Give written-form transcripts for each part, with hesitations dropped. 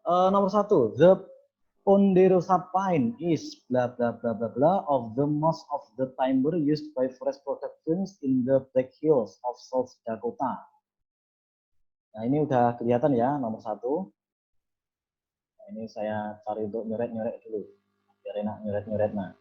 Nomor 1, the ponderosa pine is bla bla bla bla bla of the most of the timber used by forest productions in the Black Hills of South Dakota. Nah, ini udah kelihatan ya nomor 1. Nah, ini saya cari untuk nyoret-nyoret dulu. Biar enak nyoret-nyoret. Nah.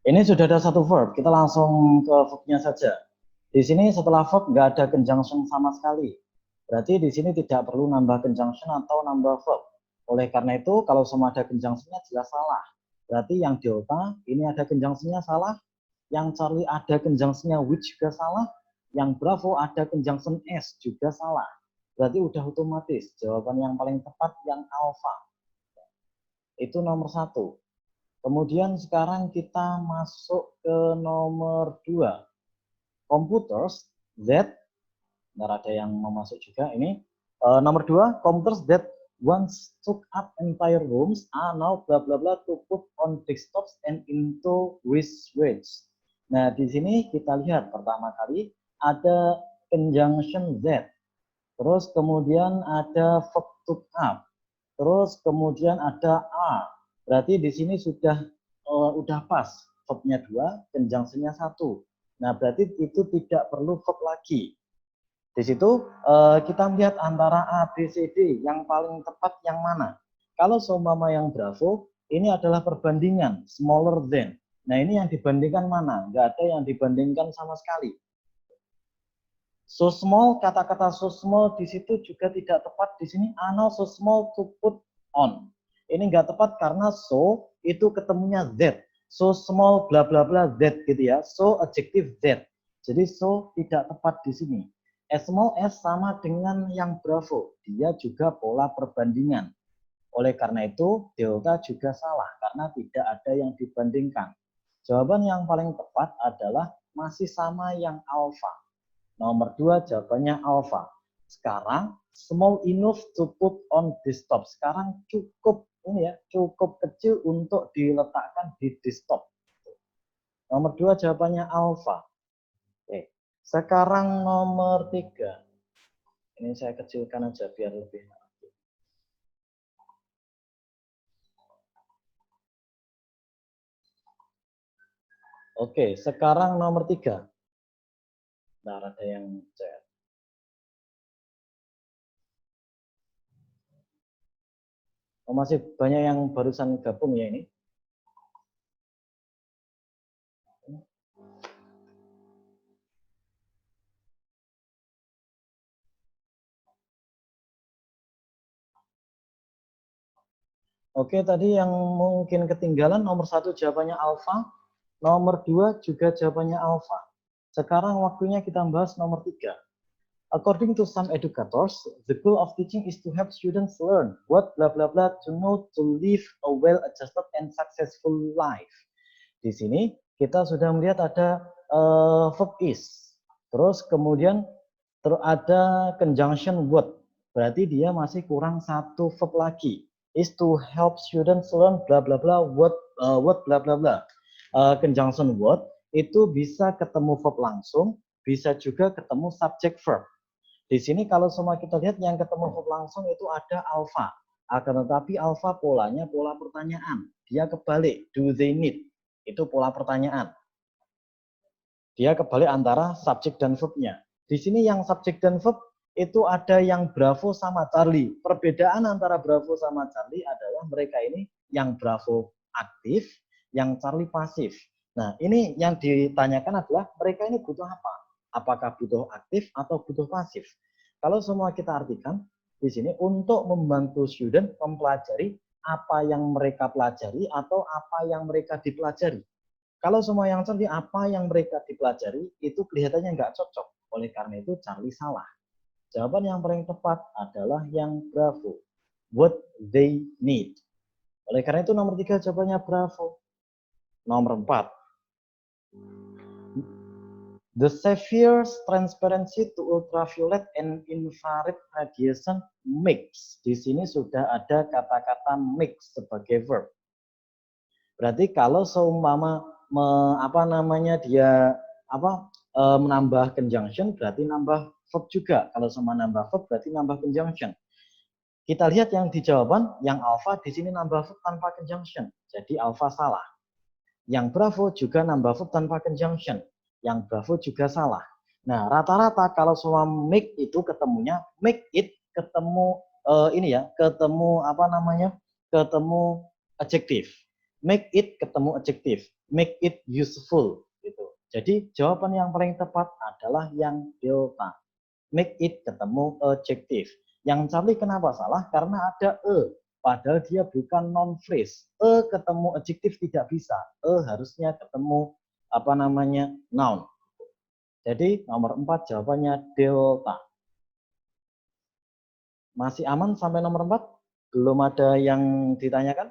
Ini sudah ada satu verb, kita langsung ke verbnya saja. Di sini setelah verb nggak ada conjunction sama sekali. Berarti di sini tidak perlu nambah conjunction atau nambah verb. Oleh karena itu, kalau semua ada conjunctionnya jelas salah. Berarti yang delta ini ada conjunctionnya salah, yang Charlie ada conjunctionnya which juga salah, yang Bravo ada conjunction S juga salah. Berarti udah otomatis jawaban yang paling tepat yang alpha. Itu nomor 1. Kemudian sekarang kita masuk ke nomor 2. Computers that, bentar ada yang mau masuk juga ini. Nomor 2, computers that once took up entire rooms are now bla bla bla to put on desktops and into wristwatches. Nah, di sini kita lihat pertama kali ada conjunction that. Terus kemudian ada verb took up. Terus kemudian ada are. Berarti di sini sudah pas. Verbnya 2, conjunctionnya 1. Nah, berarti itu tidak perlu verb lagi. Di situ kita melihat antara A, B, C, D yang paling tepat yang mana. Kalau seumpama yang Bravo, ini adalah perbandingan, smaller than. Nah, ini yang dibandingkan mana? Nggak ada yang dibandingkan sama sekali. So small, kata-kata so small di situ juga tidak tepat. Di sini, Ano so small to put on. Ini nggak tepat karena so itu ketemunya that. So small bla bla bla that gitu ya. So adjective that. Jadi so tidak tepat di sini. As small as sama dengan yang Bravo. Dia juga pola perbandingan. Oleh karena itu, delta juga salah karena tidak ada yang dibandingkan. Jawaban yang paling tepat adalah masih sama yang alpha. Nomor 2 jawabannya alpha. Sekarang small enough to put on desktop. Sekarang cukup ini ya, cukup kecil untuk diletakkan di desktop. Nomor 2 jawabannya alpha. Oke. Sekarang nomor 3. Ini saya kecilkan aja biar lebih. Oke, sekarang nomor 3. Nah, ada yang chat. Oh, masih banyak yang barusan gabung ya ini. Oke, tadi yang mungkin ketinggalan nomor 1 jawabannya alpha, nomor 2 juga jawabannya alpha. Sekarang waktunya kita bahas nomor 3. According to some educators, the goal of teaching is to help students learn what bla bla bla to know to live a well-adjusted and successful life. Di sini kita sudah melihat ada verb is, terus kemudian ada conjunction would, berarti dia masih kurang satu verb lagi. Is to help students learn bla bla bla what bla bla bla. Conjunction would itu bisa ketemu verb langsung, bisa juga ketemu subject verb. Di sini kalau semua kita lihat yang ketemu verb langsung itu ada alpha. Akan tetapi alpha polanya pola pertanyaan. Dia kebalik, do they need? Itu pola pertanyaan. Dia kebalik antara subjek dan verbnya. Di sini yang subjek dan verb itu ada yang Bravo sama Charlie. Perbedaan antara Bravo sama Charlie adalah mereka ini yang Bravo aktif, yang Charlie pasif. Nah, ini yang ditanyakan adalah mereka ini butuh apa? Apakah butuh aktif atau butuh pasif? Kalau semua kita artikan di sini untuk membantu student mempelajari apa yang mereka pelajari atau apa yang mereka dipelajari. Kalau semua yang Charlie apa yang mereka dipelajari itu kelihatannya nggak cocok. Oleh karena itu Charlie salah. Jawaban yang paling tepat adalah yang Bravo. What they need. Oleh karena itu nomor 3 jawabannya Bravo. Nomor 4. The severe transparency to ultraviolet and infrared radiation mix. Di sini sudah ada kata-kata mix sebagai verb. Berarti kalau seumpama dia menambah conjunction berarti nambah verb juga. Kalau sama nambah verb berarti nambah conjunction. Kita lihat yang di jawaban, yang alpha di sini nambah verb tanpa conjunction. Jadi alpha salah. Yang bravo juga nambah verb tanpa conjunction. Yang bravo juga salah. Nah, rata-rata kalau semua make itu ketemunya make it ketemu ini ya, ketemu apa namanya? Ketemu adjektif. Make it ketemu adjektif. Make it useful gitu. Jadi jawaban yang paling tepat adalah yang delta. Make it ketemu adjektif. Yang Charlie kenapa salah? Karena ada padahal dia bukan non phrase. Ketemu adjektif tidak bisa. Harusnya ketemu apa namanya? Noun. Jadi nomor 4 jawabannya delta. Masih aman sampai nomor 4? Belum ada yang ditanyakan?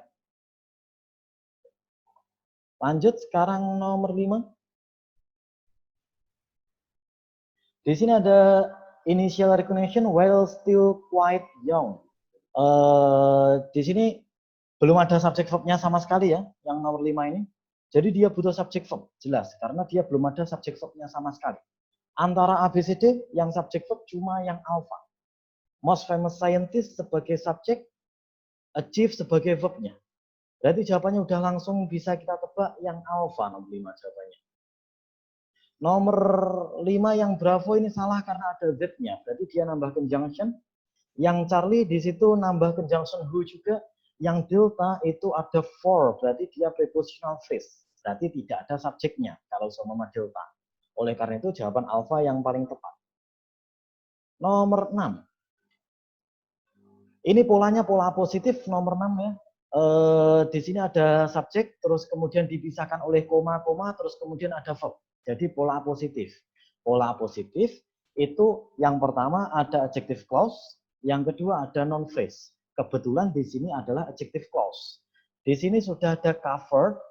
Lanjut sekarang nomor 5. Di sini ada initial recognition while still quite young. Di sini belum ada subject verb-nya sama sekali ya, yang nomor 5 ini. Jadi dia butuh subject verb, jelas. Karena dia belum ada subject verb-nya sama sekali. Antara ABCD, yang subject verb cuma yang alpha. Most famous scientist sebagai subjek, achieve sebagai verb-nya. Berarti jawabannya udah langsung bisa kita tebak yang alpha nomor 5 jawabannya. Nomor 5 yang bravo ini salah karena ada Z-nya. Berarti dia nambah conjunction. Yang Charlie di situ nambah conjunction who juga. Yang delta itu ada for. Berarti dia prepositional phrase. Berarti tidak ada subjeknya kalau sama delta. Oleh karena itu jawaban alpha yang paling tepat. Nomor 6. Ini polanya pola positif nomor 6 ya. Di sini ada subjek, terus kemudian dipisahkan oleh koma-koma, terus kemudian ada verb. Jadi pola positif. Pola positif itu yang pertama ada adjective clause, yang kedua ada noun phrase. Kebetulan di sini adalah adjective clause. Di sini sudah ada covered.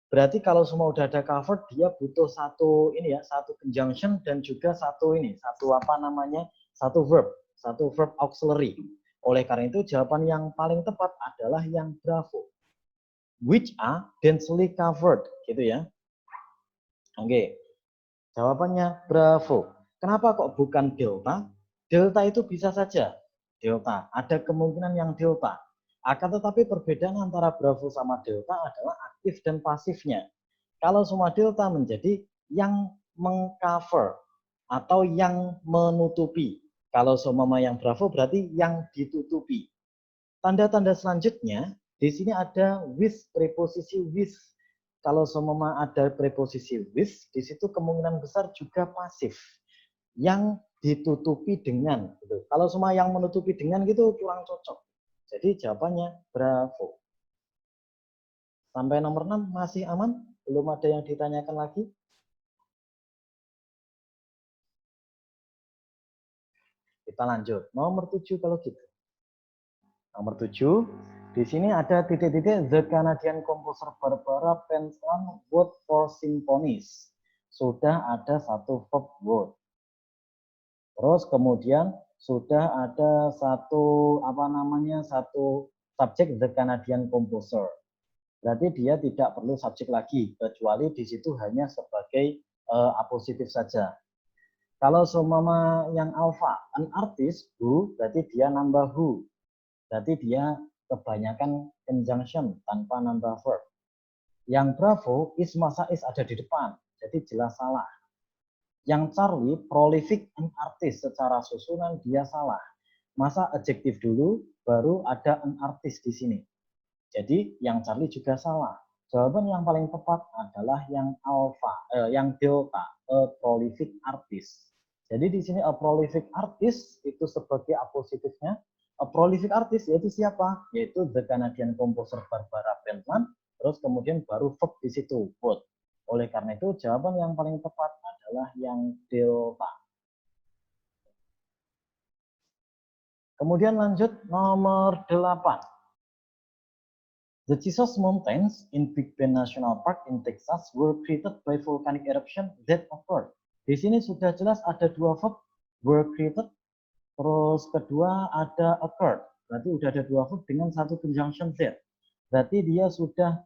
Berarti kalau semua udah ada covered, dia butuh satu ini ya, satu conjunction dan juga satu ini, satu apa namanya, satu verb auxiliary. Oleh karena itu jawaban yang paling tepat adalah yang bravo. Which are densely covered, gitu ya. Oke, jawabannya bravo. Kenapa kok bukan delta? Delta itu bisa saja. Delta, ada kemungkinan yang delta. Akan tetapi perbedaan antara bravo sama delta adalah aktif dan pasifnya. Kalau semua delta menjadi yang mengcover atau yang menutupi. Kalau semua yang bravo berarti yang ditutupi. Tanda-tanda selanjutnya, di sini ada with, preposisi with. Kalau semua ada preposisi with, di situ kemungkinan besar juga pasif. Yang ditutupi dengan. Gitu. Kalau semua yang menutupi dengan gitu kurang cocok. Jadi jawabannya bravo. Sampai nomor 6 masih aman? Belum ada yang ditanyakan lagi? Kita lanjut. Nomor 7 kalau gitu. Nomor 7, di sini ada titik-titik the Canadian composer Barbara Penzland wrote for symphonies. Sudah ada satu verb wrote. Terus kemudian sudah ada satu apa namanya satu subjek the Canadian composer. Berarti dia tidak perlu subjek lagi kecuali di situ hanya sebagai apositif saja. Kalau seumpama yang alpha, an artist who, berarti dia nambah who. Berarti dia kebanyakan conjunction tanpa nambah verb. Yang bravo, is masa is ada di depan. Jadi jelas salah. Yang Charlie, prolific and artist secara susunan dia salah. Masa adjektif dulu, baru ada an artist di sini. Jadi yang Charlie juga salah. Jawaban yang paling tepat adalah yang alpha, yang delta, a prolific artist. Jadi di sini a prolific artist itu sebagai apositifnya. A prolific artist yaitu siapa? Yaitu the Canadian composer Barbara Penzland. Terus kemudian baru verb di situ, wrote. Oleh karena itu jawaban yang paling tepat adalah yang delta. Kemudian lanjut nomor 8. The Jesus Mountains in Big Bend National Park in Texas were created by volcanic eruption that occurred. Di sini sudah jelas ada dua verb, were created. Terus kedua ada occurred. Berarti udah ada dua verb dengan satu conjunction that. Berarti dia sudah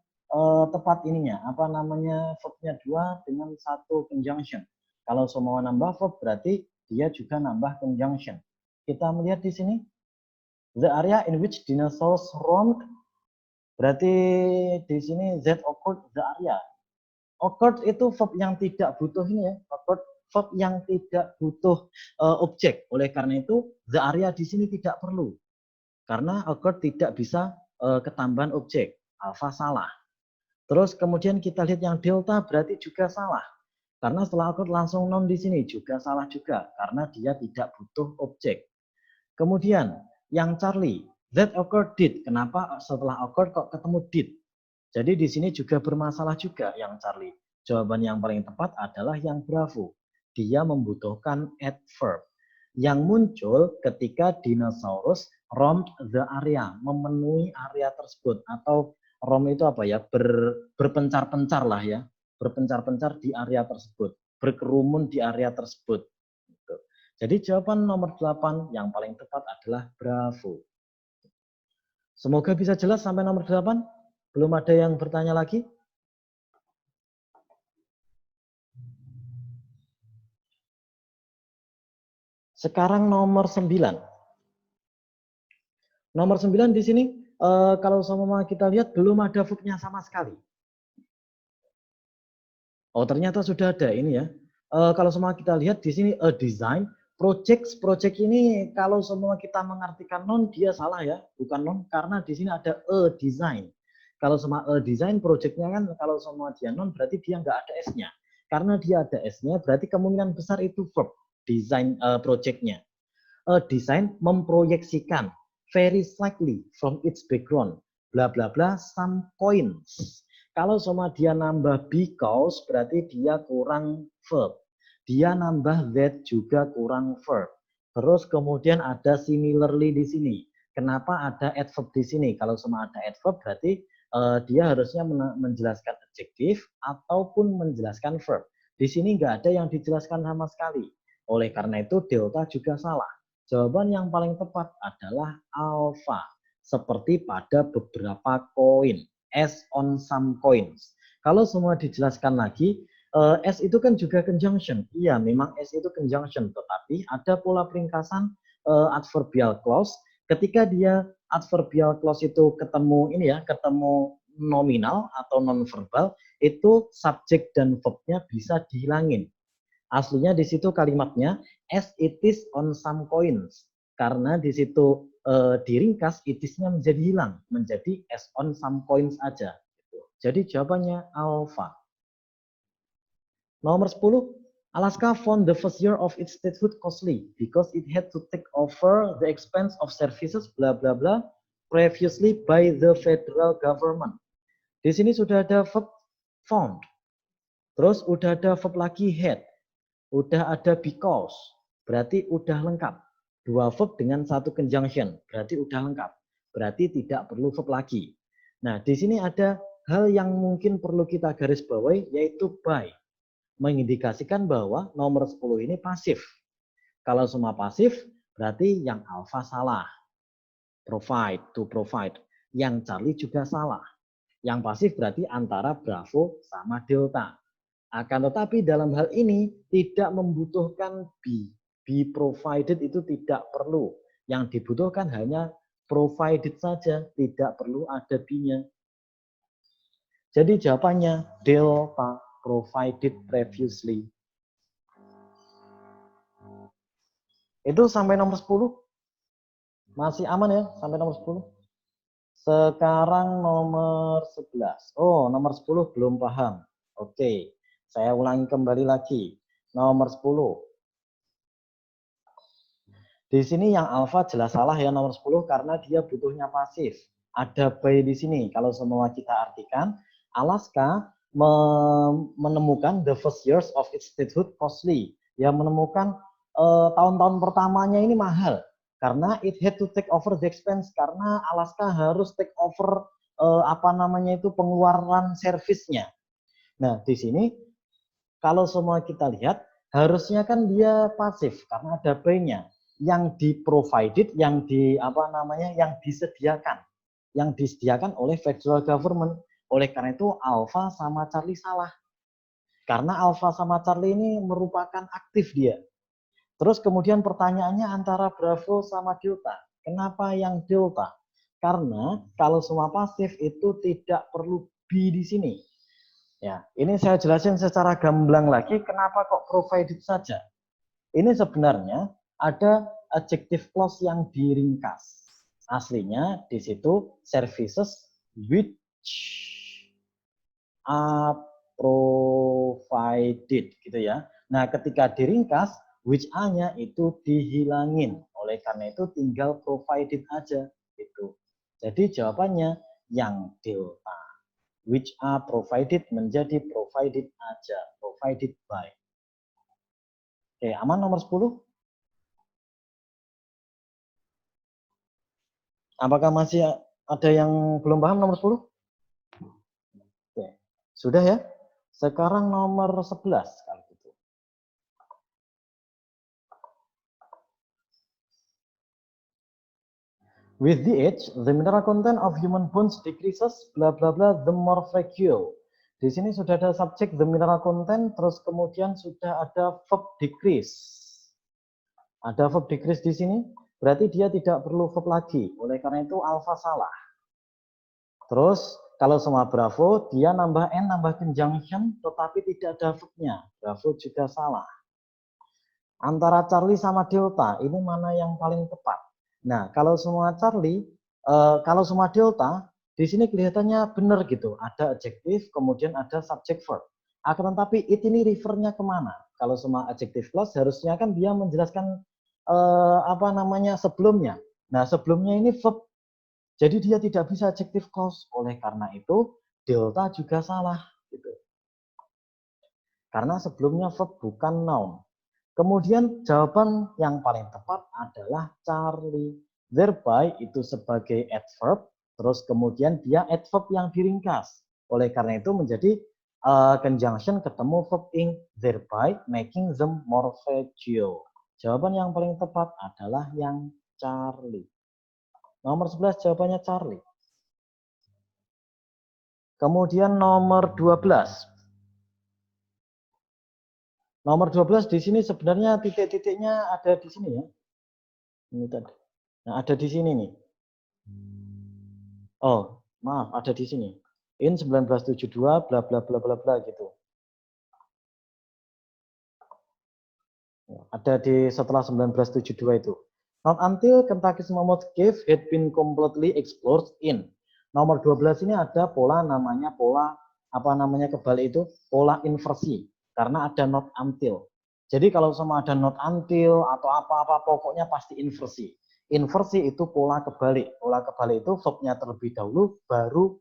tepat ininya. Apa namanya verbnya dua dengan satu conjunction. Kalau semua nambah verb berarti dia juga nambah conjunction. Kita melihat di sini, the area in which dinosaurs roamed, berarti di sini that occurred the area. Occurred itu verb yang tidak butuh ini ya, occurred verb yang tidak butuh objek. Oleh karena itu, the area di sini tidak perlu. Karena occurred tidak bisa ketambahan objek. Alpha salah. Terus kemudian kita lihat yang delta berarti juga salah. Karena setelah occurred langsung noun di sini juga salah juga. Karena dia tidak butuh objek. Kemudian yang Charlie, that occurred did. Kenapa setelah occurred kok ketemu did? Jadi di sini juga bermasalah juga yang Charlie. Jawaban yang paling tepat adalah yang Bravo. Dia membutuhkan adverb yang muncul ketika dinosaurus roamed the area, memenuhi area tersebut. Atau roam itu apa ya? Berpencar-pencar lah ya. Berpencar-pencar di area tersebut. Berkerumun di area tersebut. Jadi jawaban nomor 8 yang paling tepat adalah Bravo. Semoga bisa jelas sampai nomor 8. Belum ada yang bertanya lagi? Sekarang nomor 9. Nomor 9 di sini, kalau sama kita lihat belum ada verbnya sama sekali. Oh, ternyata sudah ada ini ya. Kalau semua kita lihat di sini a design, project ini kalau semua kita mengartikan non dia salah ya, bukan non karena di sini ada a design. Kalau semua a design projectnya kan kalau semua dia non berarti dia nggak ada s-nya. Karena dia ada s-nya berarti kemungkinan besar itu verb design projectnya. A design memproyeksikan very slightly from its background bla bla bla some coins. Kalau semua dia nambah because berarti dia kurang verb. Dia nambah that juga kurang verb. Terus kemudian ada similarly di sini. Kenapa ada adverb di sini? Kalau semua ada adverb berarti dia harusnya menjelaskan adjektif ataupun menjelaskan verb. Di sini nggak ada yang dijelaskan sama sekali. Oleh karena itu delta juga salah. Jawaban yang paling tepat adalah alpha. Seperti pada beberapa koin. S on some coins. Kalau semua dijelaskan lagi, S itu kan juga conjunction. Iya, memang S itu conjunction. Tetapi ada pola peringkasan adverbial clause. Ketika dia adverbial clause itu ketemu ini ya, ketemu nominal atau non-verbal, itu subjek dan verbnya bisa dihilangin. Aslinya di situ kalimatnya as it is on some coins. Karena di situ diringkas it is-nya menjadi hilang, menjadi as on some coins aja. Jadi jawabannya alpha. Nomor 10, Alaska found the first year of its statehood costly because it had to take over the expense of services bla bla bla previously by the federal government. Di sini sudah ada verb found. Terus udah ada verb lagi had. Udah ada because, berarti udah lengkap. Dua verb dengan satu conjunction, berarti udah lengkap. Berarti tidak perlu verb lagi. Nah, di sini ada hal yang mungkin perlu kita garis bawahi, yaitu by. Mengindikasikan bahwa nomor 10 ini pasif. Kalau semua pasif, berarti yang alpha salah. Provide, to provide. Yang Charlie juga salah. Yang pasif berarti antara Bravo sama Delta. Akan tetapi dalam hal ini tidak membutuhkan be. Be provided itu tidak perlu. Yang dibutuhkan hanya provided saja, tidak perlu ada be-nya. Jadi jawabannya delta, provided previously. Itu sampai nomor 10. Masih aman ya sampai nomor 10. Sekarang nomor 11. Oh, nomor 10 belum paham. Oke. Saya ulangi kembali lagi. Nomor 10. Di sini yang alpha jelas salah ya nomor 10 karena dia butuhnya pasif. Ada by di sini. Kalau semua kita artikan, Alaska menemukan the first years of its statehood costly. Ya menemukan tahun-tahun pertamanya ini mahal. Karena it had to take over the expense. Karena Alaska harus take over pengeluaran servisnya. Nah, di sini kalau semua kita lihat, harusnya kan dia pasif karena ada by-nya. Yang di-provided, yang disediakan oleh federal government. Oleh karena itu Alpha sama Charlie salah. Karena Alpha sama Charlie ini merupakan aktif dia. Terus kemudian pertanyaannya antara Bravo sama Delta. Kenapa yang Delta? Karena kalau semua pasif itu tidak perlu B di sini. Ya, ini saya jelasin secara gamblang lagi kenapa kok provided saja. Ini sebenarnya ada adjective clause yang diringkas. Aslinya di situ services which are provided gitu ya. Nah, ketika diringkas which A-nya itu dihilangin. Oleh karena itu tinggal provided aja gitu. Jadi jawabannya yang delta. Which are provided menjadi provided aja, provided by. Oke, aman nomor 10? Apakah masih ada yang belum paham nomor 10? Oke. Sudah ya? Sekarang nomor 11 kalau gitu. With the age, the mineral content of human bones decreases, bla bla bla, the more fragile. Di sini sudah ada subjek the mineral content, terus kemudian sudah ada verb decrease. Ada verb decrease di sini, berarti dia tidak perlu verb lagi. Oleh karena itu alpha salah. Terus kalau semua Bravo, dia nambah N, nambah conjunction, tetapi tidak ada verbnya. Bravo juga salah. Antara Charlie sama Delta, ini mana yang paling tepat? Nah, kalau semua Charlie, kalau semua Delta, di sini kelihatannya benar gitu. Ada adjektif, kemudian ada subject verb. Akan tetapi it ini refernya kemana? Kalau semua adjective clause, harusnya kan dia menjelaskan apa namanya sebelumnya. Nah, sebelumnya ini verb. Jadi dia tidak bisa adjective clause. Oleh karena itu, delta juga salah. Gitu. Karena sebelumnya verb bukan noun. Kemudian jawaban yang paling tepat adalah Charlie. Thereby itu sebagai adverb. Terus kemudian dia adverb yang diringkas. Oleh karena itu menjadi conjunction ketemu verb ing. Thereby making them more fragile. Jawaban yang paling tepat adalah yang Charlie. Nomor 11 jawabannya Charlie. Kemudian nomor 12. Nomor 12 di sini sebenarnya titik-titiknya ada di sini ya. Ini tadi. Nah, ada di sini nih. Oh, maaf, ada di sini. In 1972 bla bla bla bla bla gitu. Ada di setelah 1972 itu. Not until Kentucky's Mammoth Cave had been completely explored in. Nomor 12 ini ada pola namanya pola apa namanya kebalik itu pola inversi karena ada not until. Jadi kalau sama ada not until atau apa-apa pokoknya pasti inversi. Inversi itu pola kebalik. Pola kebalik itu verbnya terlebih dahulu baru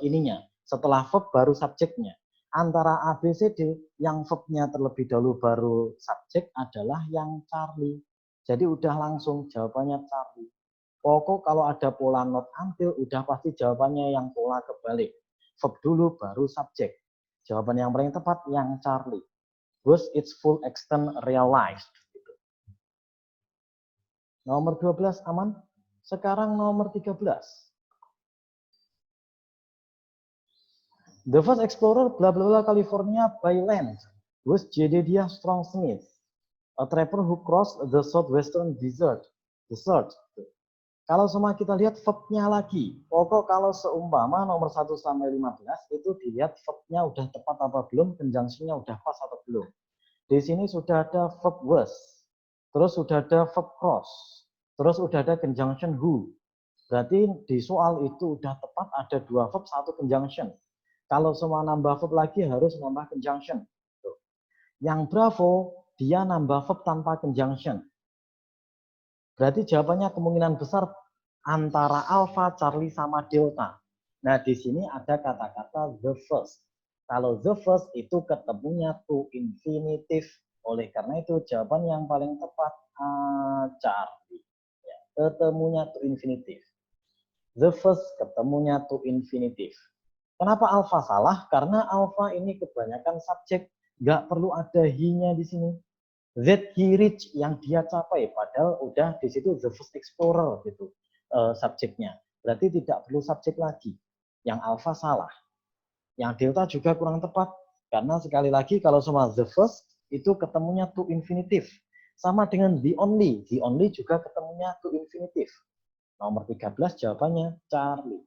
ininya. Setelah verb baru subjeknya. Antara A, B, C, D, yang verbnya terlebih dahulu baru subjek adalah yang Charlie. Jadi udah langsung jawabannya Charlie. Pokok kalau ada pola not until, udah pasti jawabannya yang pola kebalik. Verb dulu baru subjek. Jawaban yang paling tepat yang Charlie. Was its full extent realized. Nomor 12 aman. Sekarang nomor 13. The first explorer bla bla bla California by land was Jedediah Strong Smith, a trapper who crossed the southwestern desert. Kalau semua kita lihat verbnya lagi, pokok kalau seumpama nomor 1 sampai 15 itu dilihat verbnya udah tepat apa belum, conjunctionnya udah pas atau belum. Di sini sudah ada verb was, terus sudah ada verb cross, terus sudah ada conjunction who. Berarti di soal itu udah tepat ada 2 verb, 1 conjunction. Kalau semua nambah verb lagi harus nambah conjunction. Yang Bravo, dia nambah verb tanpa conjunction. Berarti jawabannya kemungkinan besar antara alpha, Charlie, sama delta. Nah, di sini ada kata-kata the first. Kalau the first itu ketemunya to infinitive. Oleh karena itu jawaban yang paling tepat Charlie. Ya, ketemunya to infinitive. The first ketemunya to infinitive. Kenapa alpha salah? Karena alpha ini kebanyakan subjek, nggak perlu ada he-nya di sini. That he reach yang dia capai, padahal udah di situ the first explorer gitu subjeknya. Berarti tidak perlu subjek lagi. Yang alpha salah. Yang delta juga kurang tepat. Karena sekali lagi kalau sama the first itu ketemunya to infinitive. Sama dengan the only. The only juga ketemunya to infinitive. Nomor 13 jawabannya Charlie.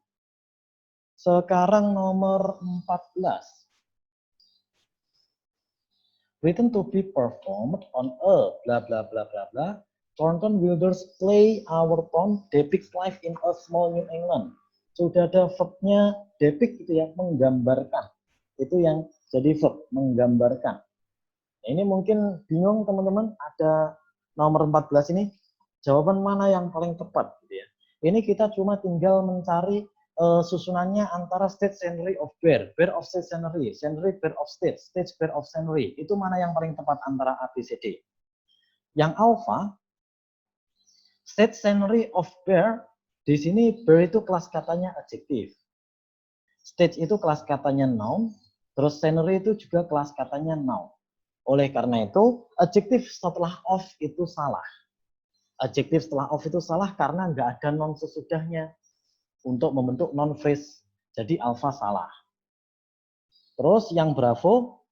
Sekarang nomor 14. Written to be performed on a bla bla bla bla bla. Thornton Wilders play our town depicts life in a small New England. Sudah ada verbnya depict itu ya, menggambarkan. Itu yang jadi verb, menggambarkan. Ini mungkin bingung teman-teman, ada nomor 14 ini, jawaban mana yang paling tepat gitu ya. Ini kita cuma tinggal mencari susunannya antara state scenery of bear of state scenery bear of state bear of scenery. Itu mana yang paling tepat antara A, B, C, D. Yang alpha, state scenery of bear, di sini bear itu kelas katanya adjektif. Stage itu kelas katanya noun, terus scenery itu juga kelas katanya noun. Oleh karena itu, adjektif setelah of itu salah. Adjektif setelah of itu salah karena nggak ada non sesudahnya untuk membentuk non phrase. Jadi alpha salah. Terus yang bravo,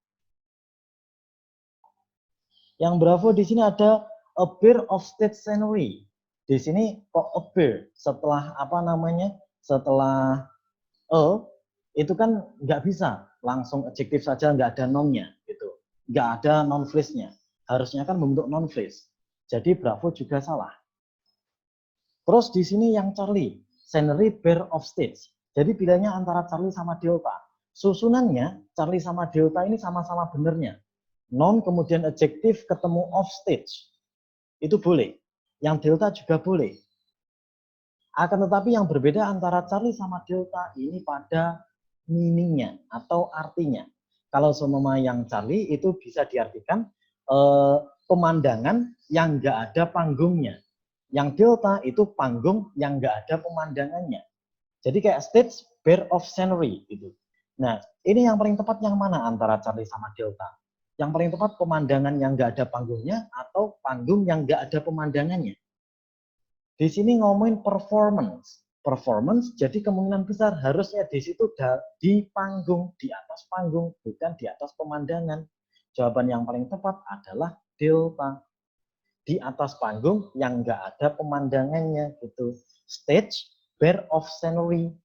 di sini ada a bear of state scenery. Di sini kok a bear setelah apa namanya? Setelah itu kan nggak bisa langsung adjektif saja, nggak ada nonnya gitu, nggak ada non phrase-nya. Harusnya kan membentuk non phrase. Jadi bravo juga salah. Terus di sini yang Charlie, scenery bear of stage. Jadi pilihannya antara Charlie sama Delta. Susunannya Charlie sama Delta ini sama-sama benernya. Non kemudian adjektif ketemu of stage. Itu boleh. Yang Delta juga boleh. Akan tetapi yang berbeda antara Charlie sama Delta ini pada meaningnya atau artinya. Kalau semua yang Charlie itu bisa diartikan pemandangan yang nggak ada panggungnya. Yang Delta itu panggung yang nggak ada pemandangannya. Jadi kayak stage bear of scenery gitu. Nah, ini yang paling tepat yang mana antara Charlie sama Delta? Yang paling tepat pemandangan yang nggak ada panggungnya atau panggung yang nggak ada pemandangannya? Di sini ngomongin performance. Performance, jadi kemungkinan besar harusnya di situ di panggung, di atas panggung, bukan di atas pemandangan. Jawaban yang paling tepat adalah Delta. Di atas panggung yang nggak ada pemandangannya gitu. Stage, bear of scenery.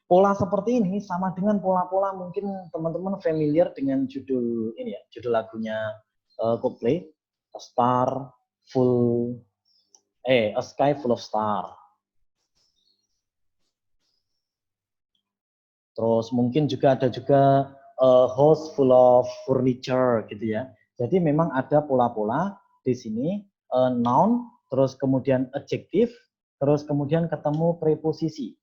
Pola seperti ini sama dengan pola-pola mungkin teman-teman familiar dengan judul ini ya, judul lagunya Coldplay, A Sky Full of Star. Terus mungkin juga ada juga house full of furniture gitu ya. Jadi memang ada pola-pola di sini noun, terus kemudian adjektif, terus kemudian ketemu preposisi.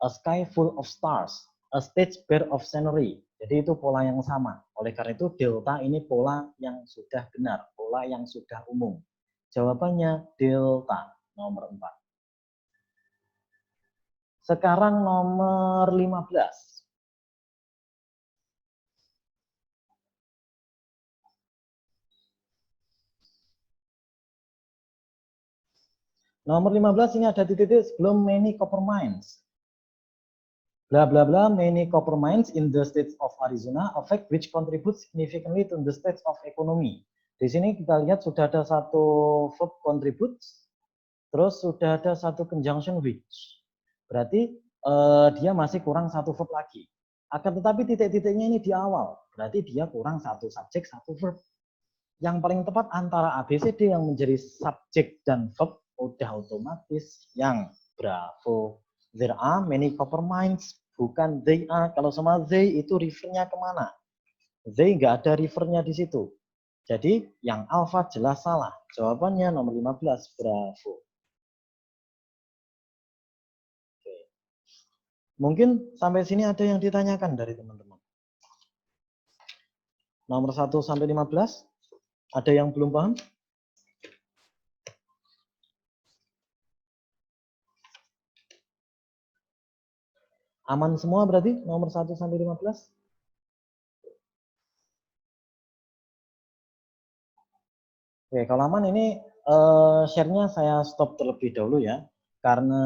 A sky full of stars, a stage bare of scenery. Jadi itu pola yang sama. Oleh karena itu delta ini pola yang sudah benar, pola yang sudah umum. Jawabannya delta nomor 4. Sekarang nomor 15. Nomor 15 ini ada titik-titik sebelum many copper mines. Bla bla bla, many copper mines in the states of Arizona, a fact which contributes significantly to the states of economy. Di sini kita lihat sudah ada satu verb contributes, terus sudah ada satu conjunction which. Berarti dia masih kurang satu verb lagi. Akan tetapi titik-titiknya ini di awal, berarti dia kurang satu subjek, satu verb. Yang paling tepat antara ABCD yang menjadi subjek dan verb udah otomatis yang bravo. There are many copper mines, bukan they are. Kalau sama they itu refernya kemana? They nggak ada refernya di situ. Jadi yang alpha jelas salah. Jawabannya nomor 15, bravo. Oke. Mungkin sampai sini ada yang ditanyakan dari teman-teman. Nomor 1 sampai 15, ada yang belum paham? Aman semua berarti nomor 1 sampai 15? Oke, kalau aman ini share-nya saya stop terlebih dahulu ya. Karena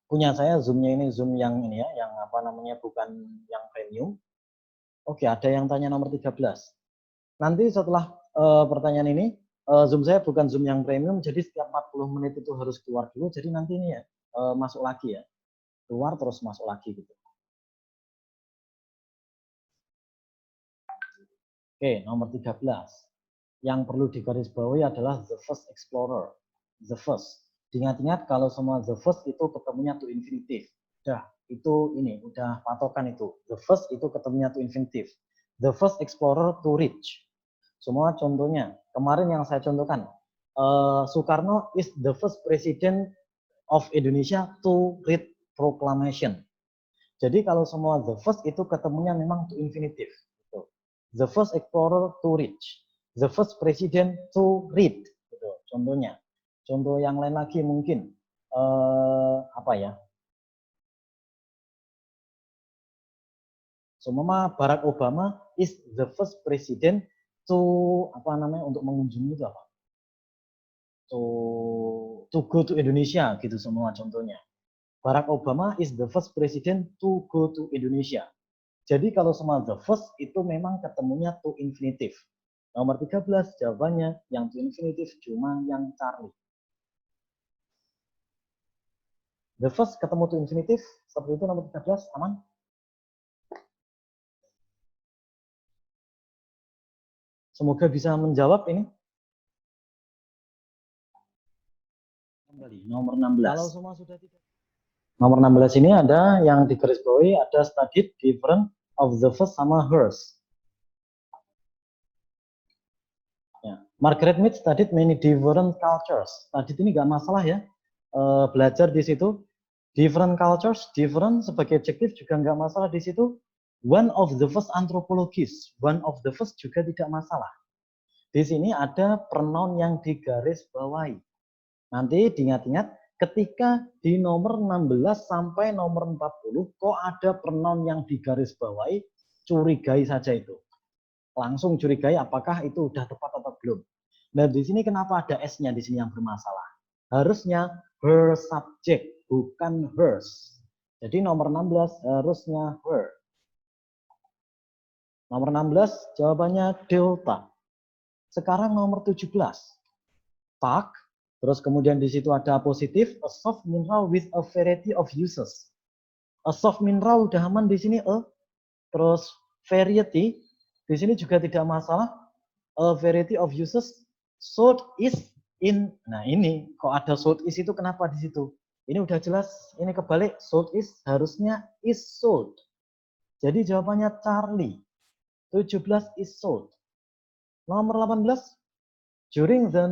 punya saya Zoom-nya ini Zoom yang ini ya, yang apa namanya bukan yang premium. Oke, ada yang tanya nomor 13. Nanti setelah pertanyaan ini, Zoom saya bukan Zoom yang premium, jadi setiap 40 menit itu harus keluar dulu. Jadi nanti ini ya, masuk lagi ya. Keluar terus masuk lagi gitu. Oke, nomor 13. Yang perlu digarisbawahi adalah the first explorer. The first. Ingat-ingat kalau semua the first itu ketemunya to infinitive. Udah, itu ini, udah patokan itu. The first itu ketemunya to infinitive. The first explorer to reach. Semua contohnya. Kemarin yang saya contohkan, Soekarno is the first president of Indonesia to read proclamation. Jadi kalau semua the first itu ketemunya memang to infinitive. The first explorer to reach. The first president to read. Gitu, contohnya. Contoh yang lain lagi mungkin apa ya? Seumpama Barack Obama is the first president to apa namanya untuk mengunjungi itu apa? To go to Indonesia gitu semua contohnya. Barack Obama is the first president to go to Indonesia. Jadi kalau semua the first itu memang ketemunya to infinitive. Nomor 13 jawabannya yang to infinitive cuma yang Charlie. The first ketemu to infinitive, seperti itu nomor 13, aman? Semoga bisa menjawab ini. Kembali, nomor 16. Kalau semua sudah tidak. Nomor 16 ini ada yang digarisbawahi, ada studied different of the first sama hers. Ya. Margaret Mead studied many different cultures. Studied ini nggak masalah ya, belajar di situ. Different cultures, different sebagai adjektif juga nggak masalah di situ. One of the first anthropologists, one of the first juga tidak masalah. Di sini ada pronoun yang digarisbawahi. Nanti diingat-ingat, ketika di nomor 16 sampai nomor 40, kok ada pronoun yang digarisbawahi, curigai saja itu. Langsung curigai apakah itu udah tepat atau belum. Nah, di sini kenapa ada S-nya di sini yang bermasalah? Harusnya her subject, bukan hers. Jadi nomor 16 harusnya her. Nomor 16 jawabannya delta. Sekarang nomor 17. Tak, terus kemudian di situ ada positif, a soft mineral with a variety of uses. A soft mineral udah aman di sini terus variety di sini juga tidak masalah. A variety of uses. Salt is in. Nah ini kok ada salt is itu kenapa di situ? Ini udah jelas, ini kebalik. Salt is harusnya is sold. Jadi jawabannya Charlie. 17 is sold. Nomor 18. During the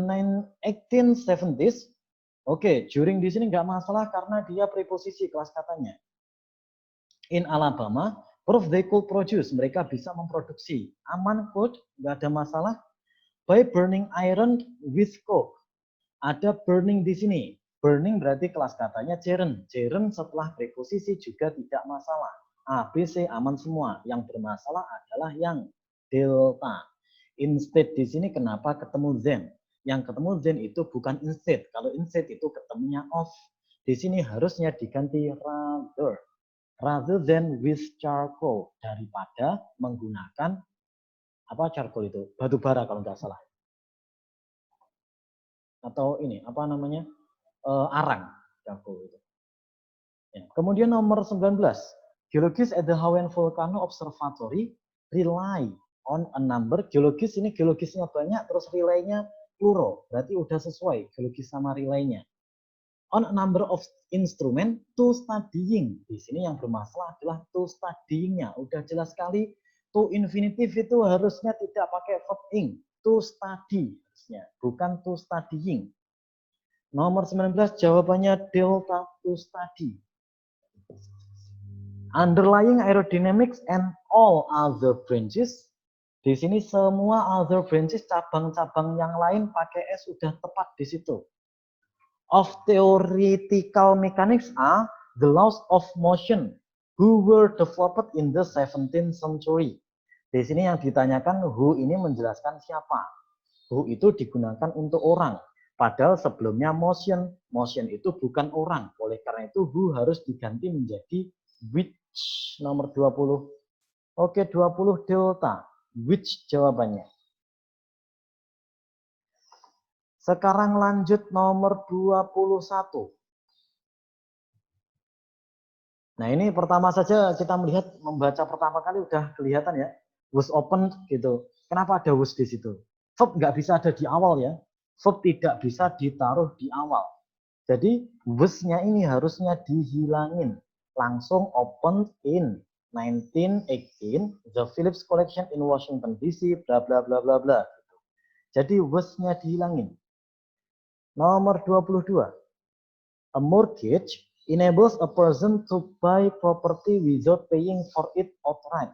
1870s. Oke, during di sini nggak masalah karena dia preposisi kelas katanya. In Alabama, proof they could produce. Mereka bisa memproduksi. Aman, could, nggak ada masalah. By burning iron with coke. Ada burning di sini. Burning berarti kelas katanya gerund. Gerund setelah preposisi juga tidak masalah. A, B, C aman semua. Yang bermasalah adalah yang delta. Instead di sini kenapa ketemu then? Yang ketemu then itu bukan instead. Kalau instead itu ketemunya of. Di sini harusnya diganti rather. Rather than with charcoal. Daripada menggunakan apa charcoal itu? Batu bara kalau nggak salah. Atau ini apa namanya? Arang charcoal itu. Ya. Kemudian nomor 19. Geologists at the Hawaiian Volcano Observatory rely on a number. Geologis ini geologisnya banyak, terus relay-nya plural. Berarti udah sesuai geologis sama relay-nya. On a number of instrument to studying. Di sini yang bermasalah adalah to studying-nya. Udah jelas sekali. To infinitive itu harusnya tidak pakai verb ing. To study harusnya. Bukan to studying. Nomor 19 jawabannya delta to study. Underlying aerodynamics and all other branches. Di sini semua other branches, cabang-cabang yang lain pakai S sudah tepat di situ. Of theoretical mechanics are the laws of motion who were developed in the 17th century. Di sini yang ditanyakan who ini menjelaskan siapa. Who itu digunakan untuk orang. Padahal sebelumnya motion. Motion itu bukan orang. Oleh karena itu who harus diganti menjadi which. Nomor 20. Oke, 20 delta. Which jawabannya? Sekarang lanjut nomor 21. Nah, ini pertama saja kita melihat, membaca pertama kali udah kelihatan ya. Was open gitu. Kenapa ada was di situ? Verb nggak bisa ada di awal ya. Verb tidak bisa ditaruh di awal. Jadi was-nya ini harusnya dihilangin. Langsung open in 1918 the Phillips Collection in Washington DC bla bla bla bla bla. Jadi was-nya dihilangin. Nomor 22. A mortgage enables a person to buy property without paying for it outright.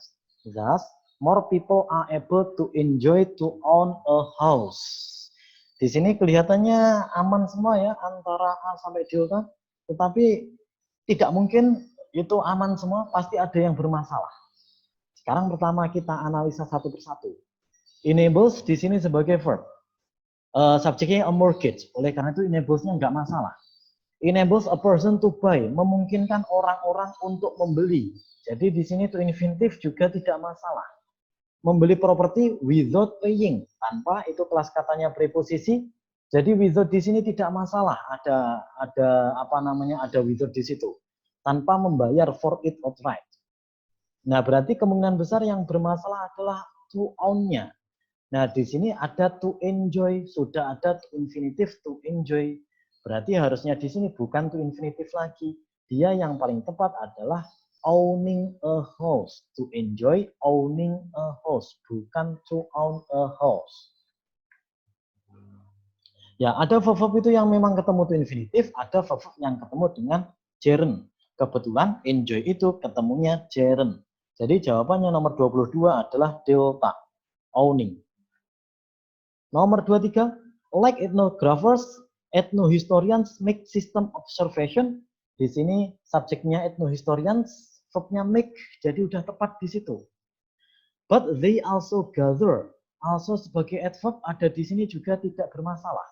Thus, more people are able to enjoy to own a house. Di sini kelihatannya aman semua ya antara A sampai Delta, tetapi tidak mungkin itu aman semua, pasti ada yang bermasalah. Sekarang pertama kita analisa satu persatu. Enables di sini sebagai verb. Subjeknya a mortgage, oleh karena itu enables-nya nggak masalah. Enables a person to buy, memungkinkan orang-orang untuk membeli. Jadi di sini to infinitive juga tidak masalah. Membeli properti without paying, tanpa itu kelas katanya preposisi. Jadi without di sini tidak masalah. Ada apa namanya? Ada without di situ. Tanpa membayar for it outright. Nah, berarti kemungkinan besar yang bermasalah adalah to own-nya. Nah, di sini ada to enjoy, sudah ada to infinitive to enjoy. Berarti harusnya di sini bukan to infinitive lagi. Dia yang paling tepat adalah owning a house. To enjoy owning a house, bukan to own a house. Ya, ada verb itu yang memang ketemu to infinitive, ada verb yang ketemu dengan gerund. Kebetulan enjoy itu ketemunya gerund. Jadi jawabannya nomor 22 adalah delta, owning. Nomor 23, like ethnographers, ethnohistorians make system observation. Di sini subjeknya ethnohistorians, verbnya make, jadi udah tepat di situ. But they also gather. Also sebagai adverb ada di sini juga tidak bermasalah.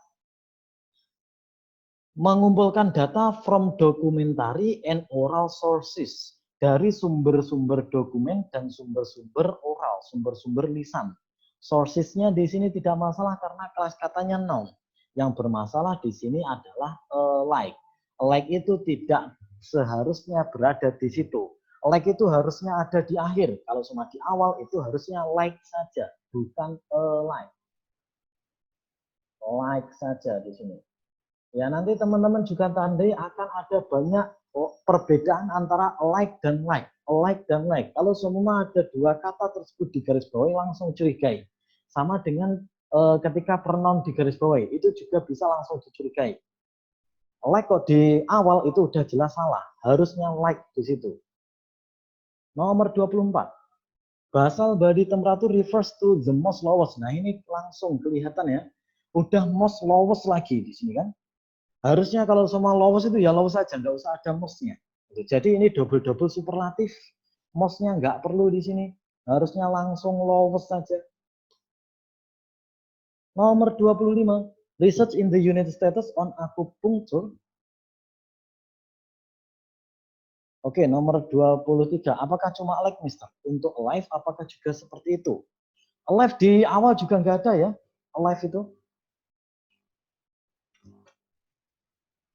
Mengumpulkan data from documentary and oral sources. Dari sumber-sumber dokumen dan sumber-sumber oral, sumber-sumber lisan. Sourcesnya di sini tidak masalah karena kelas katanya noun. Yang bermasalah di sini adalah like. Like itu tidak seharusnya berada di situ. Like itu harusnya ada di akhir. Kalau cuma di awal itu harusnya like saja, bukan like. Like saja di sini. Ya, nanti teman-teman juga tandai akan ada banyak perbedaan antara like dan like. Like dan like. Kalau semua ada dua kata tersebut digarisbawahi langsung curigai. Sama dengan ketika pronoun digarisbawahi, itu juga bisa langsung dicurigai. Like kok di awal itu udah jelas salah. Harusnya like di situ. Nomor 24. Basal body temperature refers to the most lowest. Nah, ini langsung kelihatan ya. Udah most lowest lagi di sini kan. Harusnya kalau semua lowest itu ya lowest saja, nggak usah ada most-nya. Jadi ini double-double superlatif. Most-nya nggak perlu di sini. Harusnya langsung lowest saja. Nomor 25. Research in the United States on acupuncture. Oke, nomor 23. Apakah cuma like, Mister? Untuk alive, apakah juga seperti itu? Alive di awal juga nggak ada ya. Alive itu.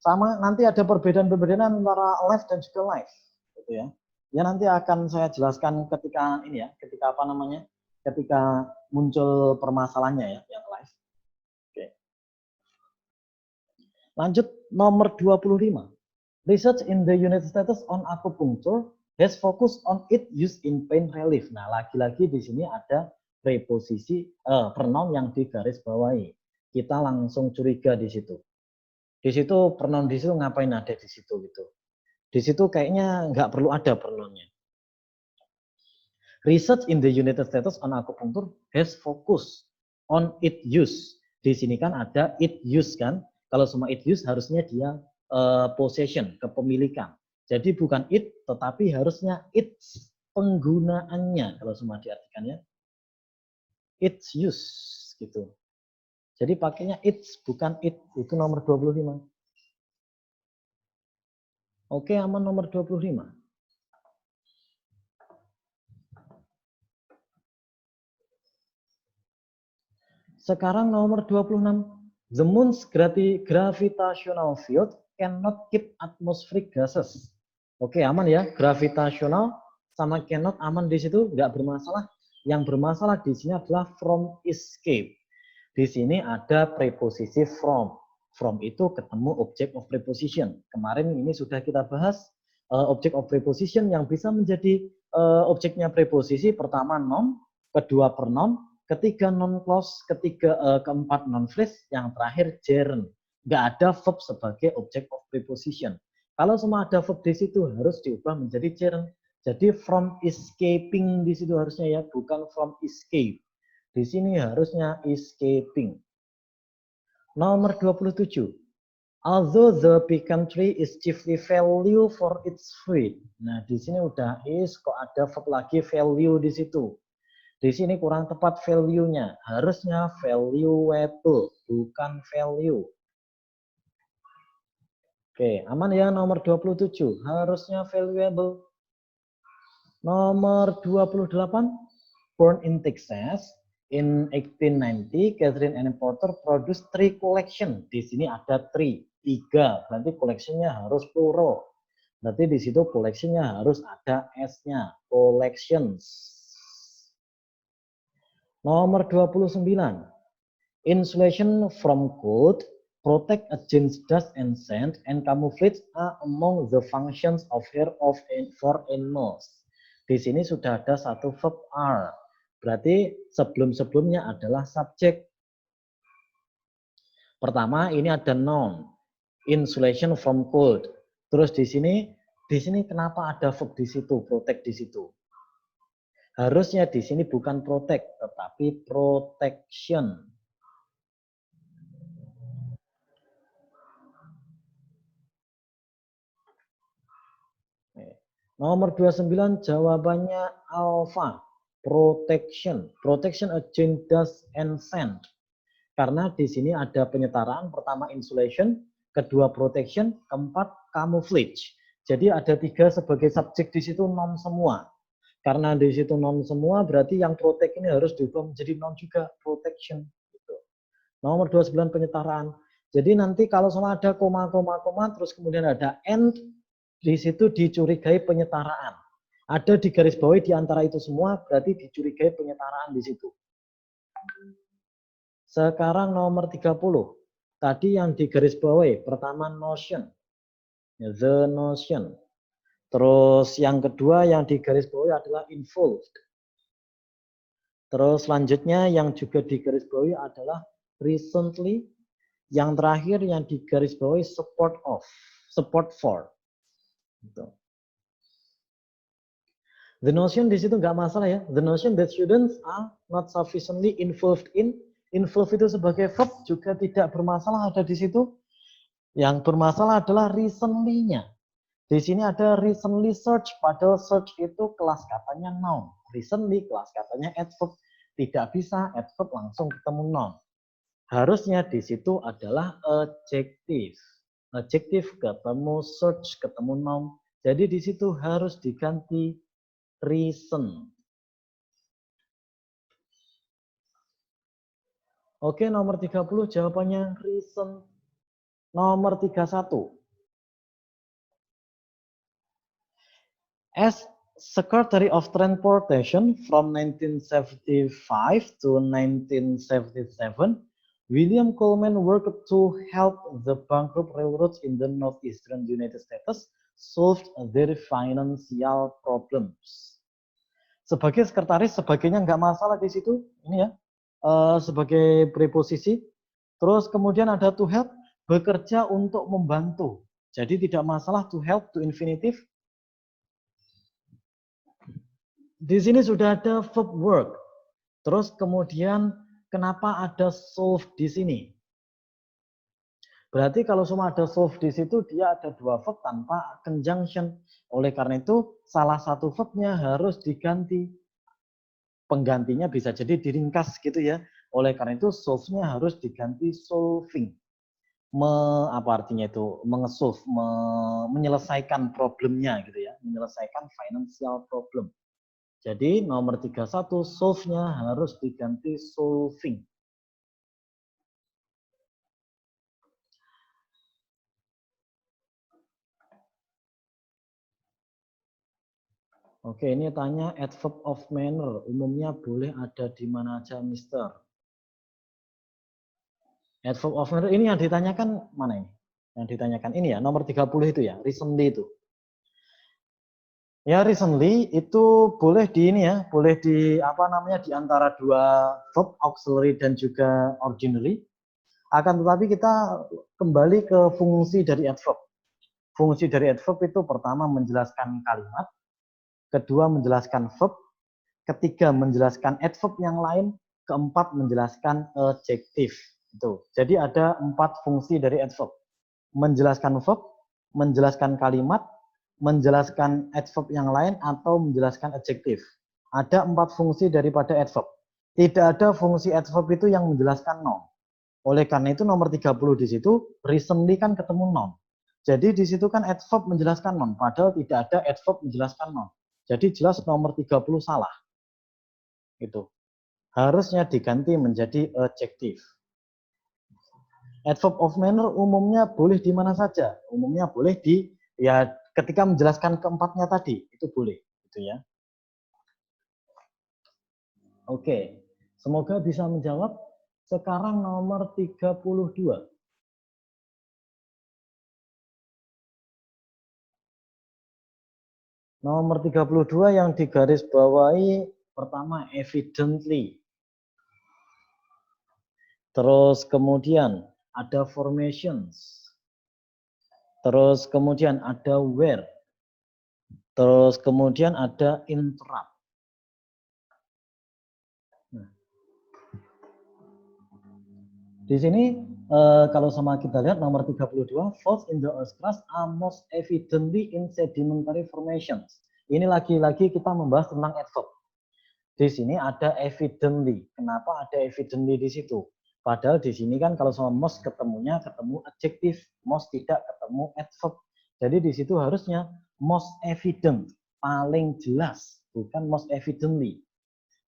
Sama nanti ada perbedaan-perbedaan antara live dan juga live, gitu ya. Ya nanti akan saya jelaskan ketika ini ya, ketika apa namanya, ketika muncul permasalahannya ya, yang live. Oke. Lanjut nomor 25. Research in the United States on acupuncture has focused on its use in pain relief. Nah, lagi-lagi di sini ada preposisi pronoun yang digarisbawahi. Kita langsung curiga di situ. Di situ pronoun di situ ngapain ada di situ gitu. Di situ kayaknya nggak perlu ada pronounnya. Research in the United States on acupuncture has focus on its use. Di sini kan ada it use kan. Kalau semua it use harusnya dia possession, kepemilikan. Jadi bukan it, tetapi harusnya its, penggunaannya. Kalau semua diartikan ya. Its use gitu. Jadi pakainya its, bukan it. Itu nomor 25. Oke, aman nomor 25. Sekarang nomor 26. The moon's gravitational field cannot keep atmospheric gases. Oke, aman ya. Gravitational sama cannot aman di situ, nggak bermasalah. Yang bermasalah di sini adalah from escape. Di sini ada preposisi from. From itu ketemu object of preposition. Kemarin ini sudah kita bahas object of preposition yang bisa menjadi objeknya preposisi. Pertama noun, kedua pronoun, ketiga non clause, keempat non phrase, yang terakhir gerund. Nggak ada verb sebagai object of preposition. Kalau semua ada verb di situ harus diubah menjadi gerund. Jadi from escaping di situ harusnya ya, bukan from escape. Di sini harusnya escaping. Nomor 27. Although the pecan tree is chiefly value for its fruit. Nah, di sini udah is, kok ada verb lagi value di situ. Di sini kurang tepat value-nya. Harusnya valuable, bukan value. Oke, aman ya nomor 27. Harusnya valuable. Nomor 28. Born in Texas in 1890, Catherine Anne Porter produced 3 collection. Di sini ada 3, 3. Berarti collection-nya harus plural. Berarti di situ collection-nya harus ada S-nya. Collections. Nomor 29. Insulation from cold, protect against dust and sand, and camouflage are among the functions of hair for animals. Di sini sudah ada satu verb are. Berarti sebelum-sebelumnya adalah subjek. Pertama ini ada noun, insulation from cold. Terus di sini kenapa ada verb di situ, protect di situ? Harusnya di sini bukan protect, tetapi protection. Nomor 29 jawabannya alpha. Protection. Protection against dust and sand. Karena di sini ada penyetaraan. Pertama insulation, kedua protection, keempat camouflage. Jadi ada 3 sebagai subjek di situ noun semua. Karena di situ noun semua berarti yang protect ini harus diubah menjadi noun juga, protection. Nomor 29 penyetaraan. Jadi nanti kalau sama ada koma terus kemudian ada and, di situ dicurigai penyetaraan. Ada di garis bawah di antara itu semua, berarti dicurigai penyetaraan di situ. Sekarang nomor 30. Tadi yang di garis bawah, pertama notion. The notion. Terus yang kedua yang di garis bawah adalah involved. Terus selanjutnya yang juga di garis bawah adalah recently. Yang terakhir yang di garis bawah support of, support for. The notion di situ nggak masalah ya. The notion that students are not sufficiently involved in. Involved itu sebagai verb juga tidak bermasalah ada di situ. Yang bermasalah adalah recently-nya. Di sini ada recently search. Padahal search itu kelas katanya noun. Recently kelas katanya adverb. Tidak bisa adverb langsung ketemu noun. Harusnya di situ adalah adjective. Adjective ketemu search ketemu noun. Jadi di situ harus diganti reason. Oke, nomor 30 jawabannya reason. Nomor 31. As Secretary of Transportation from 1975 to 1977, William Coleman worked to help the bankrupt railroads in the northeastern United States solve their financial problems. Sebagai sekretaris, sebagainya nggak masalah di situ. Ini ya, sebagai preposisi. Terus kemudian ada to help, bekerja untuk membantu. Jadi tidak masalah to help, to infinitive. Di sini sudah ada verb work. Terus kemudian kenapa ada solve di sini? Berarti kalau semua ada solve di situ, dia ada 2 verb tanpa conjunction. Oleh karena itu, salah satu verbnya harus diganti. Penggantinya bisa jadi diringkas gitu ya. Oleh karena itu, solve-nya harus diganti solving. Apa artinya itu? Mengesolve, menyelesaikan problemnya gitu ya. Menyelesaikan financial problem. Jadi nomor 31, solve-nya harus diganti solving. Oke, ini tanya adverb of manner. Umumnya boleh ada di mana aja, Mister? Adverb of manner ini yang ditanyakan mana ini? Yang ditanyakan ini ya, nomor 30 itu ya, recently itu. Ya, recently itu boleh di ini ya, boleh di apa namanya di antara dua verb auxiliary dan juga ordinary. Akan tetapi kita kembali ke fungsi dari adverb. Fungsi dari adverb itu pertama menjelaskan kalimat, kedua menjelaskan verb, ketiga menjelaskan adverb yang lain, keempat menjelaskan adjektif. Itu. Jadi ada 4 fungsi dari adverb. Menjelaskan verb, menjelaskan kalimat, menjelaskan adverb yang lain, atau menjelaskan adjektif. Ada 4 fungsi daripada adverb. Tidak ada fungsi adverb itu yang menjelaskan noun. Oleh karena itu nomor 30 di situ, recently kan ketemu noun. Jadi di situ kan adverb menjelaskan noun, padahal tidak ada adverb menjelaskan noun. Jadi jelas nomor 30 salah. Itu. Harusnya diganti menjadi adjektif. Adverb of manner umumnya boleh di mana saja. Umumnya boleh di ya ketika menjelaskan keempatnya tadi, itu boleh gitu ya. Oke. Semoga bisa menjawab. Sekarang nomor 32. Nomor 32 yang digaris bawahi pertama evidently. Terus kemudian ada formations. Terus kemudian ada where. Terus kemudian ada interrupt. Nah, di sini kalau sama kita lihat nomor 32, faults in the earth crust are most evidently in sedimentary formations. Ini lagi-lagi kita membahas tentang adverb. Di sini ada evidently. Kenapa ada evidently di situ? Padahal di sini kan kalau sama most ketemunya ketemu adjektif, most tidak ketemu adverb. Jadi di situ harusnya most evident, paling jelas, bukan most evidently.